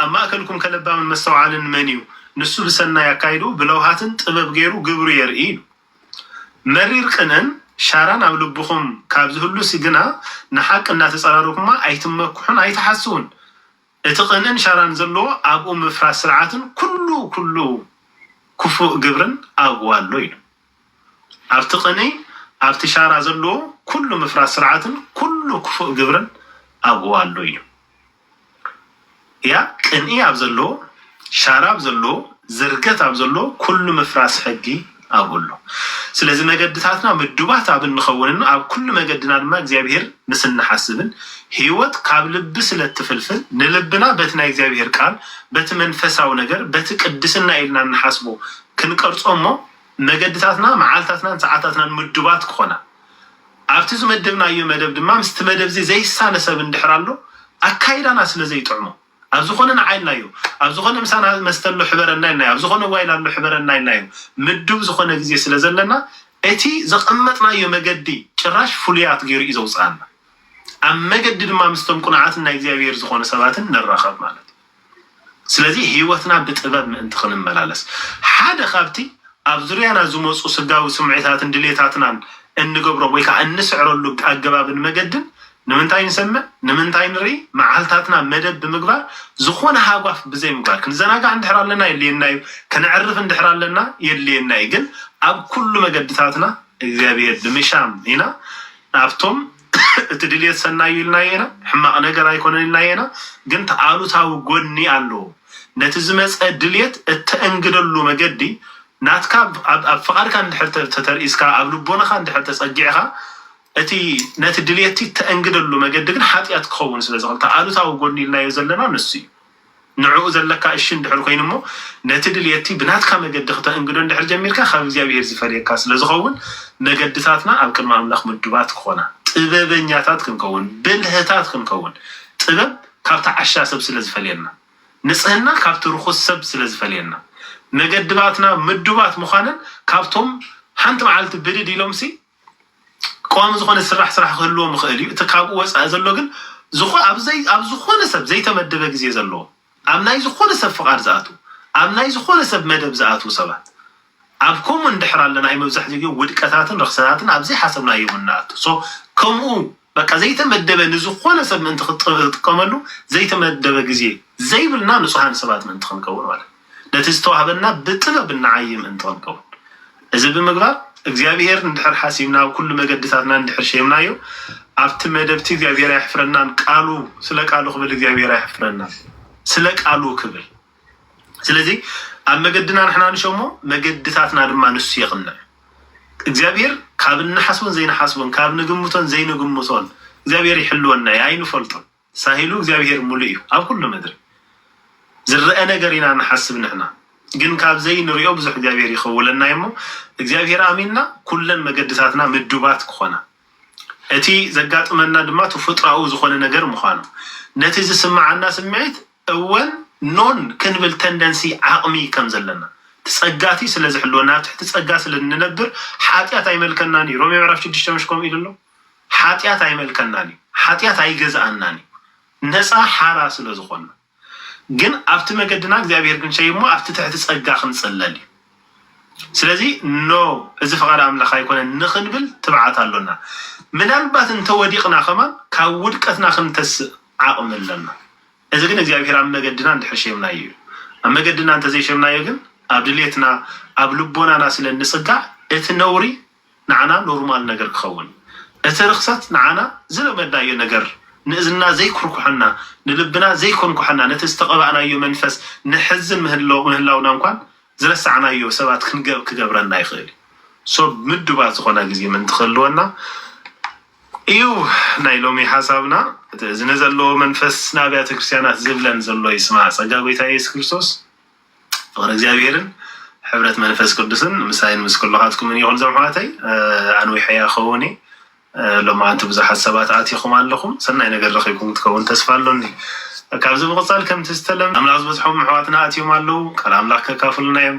أما أكلكم كلبا من مستوعال المنيو نسو بسنا يكايدو بلوهاتن طبب غيرو قبرو يرئين مرير قنن شاران أو لبخم كابزهلو سجنا نحق الناس صارروكما أيتمكحون أيتحسون اتقنن شاران زلو أبو مفراس سرعاتن كله كفو قبرن أبوالو ينو أفتقني أفتشارا زلو كله مفراس سرعاتن كله كفو قبرن أبوالو ينو يا كنئي أبزلو شارب زلو زرقت أبزلو كل مفراس حقي أقوله سلازم مجدتاتنا مدوبات أبن نخوننا أو كل مجدنا ما جزابير نسن حاسبن هيوت قبل بسلة تفلفل نلبنا بتنا جزابير كان بتمنفسا ونجر بتقدسنا إلنا نحاسبه كنقرص أمه مجدتاتنا معالتاتنا ساعاتنا مدوبات كخنا أفتز مدبنا يوم مدب دما مستمدب زي سانة سبن دحرالو أكايدنا سلزي تعمو أبزخون عين نايو أبزخون مسانا مستلو حبرنا نايو أبزخون ويلا لو حبرنا نايو مدوب زخون جزء سلزلنا أتي زقمتنا يوم مجدي شراش فليات غير إزوزان أم مجدي ما مستم قناعاتنا يجزي زخون سباتن نرخب مالت سلزي هيوتنا بتقبل من انتخن الملالس حدا خابتي أبزريانا زموس وسجاو سمعتات دليتاتنا إن جبرو ويكا النسعر اللي أجباب المجدن نمنتاي نسمع نمنتاي نري معالتاتنا مدد بمقبار زخونا هاقف بزي مقبار كن زناقا عند حرال لنا يلي النايو كنعرف عند حرال لنا يلي النايو قل أب كل مقدتاتنا إذابير دمشام هنا أبتم تدليت سنايو لناينا حما أنقرا يكون لناينا قنت آلو تاو قوني آلو نتزمز الدليت التأنقللو مقدي ناتكا أب فقار كان دحر تترئيسكا أب لبونا كان دحر تسأجعها أتي نات دليتي تأنقدلو مقدقن حاتيات كون سلازغل تعالو تاو قوني لنا يزلنا نسي نعوز لك الشين دحر كينمو نات دليتي بناتكا مقدق تأنقدون دحر جميلكا خابز يابير زفاريكا سلازغون مقدتاتنا أبكن ما أملاخ مدوبات كونا طببنياتات كنكون بلهتات كنكون طبب كابتا عشا سب سلازفالينا نسهنا كابتا رخص سب سلازفالينا مقدباتنا مدوبات مخانا كابتهم حانت معالت بدي لومسي قوام زخون السرح سرح خلوه مخالي تكابو وسع زلوجن زخون أب زخون سب زي تمدب جزية زلوه أمناي زخون سب فقار زاتو أمناي زخون سب مدب زاتو سبات أبكم من دحر لنا أي مبزح جي ودكاتن رخصاتن أبزي حسبنا يومنات سو كمو بقى زي تمدب نزخون سب من تقملو زي تمدب جزية زي بالنا نصحان سبات من تخن كون ولا نتستوعبنا بطلب النعيم من تخن كون إذا بمقبار እግዚአብሔር እንድሕር ሓሲብና ኩሉ መገድታትና እንድሕር ሸምናዮ ኣብቲ መደብቲ እግዚአብሔር ያሕፍረና ቃሉ ስለ ቃሉ ክብል እግዚአብሔር ያሕፍረና ስለ ቃሉ ክብል ስለዚህ ኣብ መገድና ንሕና ንሸሞ መገድታትና ድማ ንሱ ይቕንዕ እግዚአብሔር ካብ ንሓስቦን ዘይንሓስቦን ካብ ንግምቶን ዘይንግምቶን እግዚአብሔር ይሕልወና ኣይንፈልጦን ሳሂሉ እግዚአብሔር ሙሉእ እዩ ኣብ ኩሉ ምድሪ ዝረአ ነገር ኢና ንሓስብ ንሕና ግን ካብ ዘይ ንሪኦ ብዙሕ እግዚአብሔር ይኸውለና ይሞ እግዚአብሔር አሚንና ኩለን መገድታትና ምዱባት ክኾና እቲ ዘጋጥመና ድማ ተፈጥራኡ ዝኾነ ነገር ምዃኑ ነቲ ዝስማዓና ስምዒት እወን ኖን ክንብል ተንደንሲ ዓቕሚ ከም ዘለና ተጸጋቲ ስለ ዝሕልወና ትሕቲ ጸጋ ስለ ንነብር ሓጢአት ኣይመልከናኒ ሮሜ ምዕራፍ 6 ምሽኮም ኢሉሎ ሓጢአት ኣይመልከናኒ ሓጢአት ኣይገዛአናኒ ነፃ ሓራ ስለ ዝኾነ ግን ኣብቲ መገድና እግዚአብሔር ግን ሸይሞ ኣብቲ ትሕቲ ጸጋ ክንጸለል ስለዚህ ኖ እዚ ፈቃድ ኣምላኽ ኣይኮነን ንኽንብል ትብዓት ኣሎና ምናልባት እንተወዲቕና ኸማን ካብ ውድቀትና ክንተስእ ዓቕሚ ኣለና እዚ ግን እግዚአብሔር ኣብ መገድና እንድሕር ሸይምናዮ እዩ ኣብ መገድና እንተዘይሸምናዮ ግን ኣብ ድሌትና ኣብ ልቦናና ስለ ንጽጋዕ እቲ ነውሪ ንዓና ኖርማል ነገር ክኸውን እቲ ርክሰት ንዓና ዝለመድናዮ ነገር ንእዝና ዘይኩርኩሐና ንልብና ዘይኮንኩሐና ነቲ ዝተቐባእናዮ መንፈስ ንሕዝን ምህላውና እንኳን ዝረሳዕናዮ ሰባት ክገብረና ይኽእል ሶ ምድባት ዝኾነ ግዜ ምን ትኽእልወና እዩ ናይ ሎሚ ሓሳብና እዚ ንዘለዎ መንፈስ ናብያተ ክርስቲያናት ዝብለን ዘሎ ይስማዕ ጸጋ ጎይታ ኢየሱስ ክርስቶስ ፍቅሪ እግዚአብሔርን ሕብረት መንፈስ ቅዱስን ምሳይን ምስ ኩላኻትኩምን ይኹን ዘምሓተይ ኣንዊሕ ሕያ ኸውኒ ሎማ አንተ ብዙሓት ሰባት ኣትይኹም ኣለኹም ሰናይ ነገር ረኺብኩም ትከውን ተስፋ ኣሎኒ ካብዚ ብቕፃል ከም ትስተለም ኣምላኽ ዝበፅሖም ኣሕዋትና ኣትዮም ኣለዉ ካል ኣምላኽ ከካፍሉና እዮም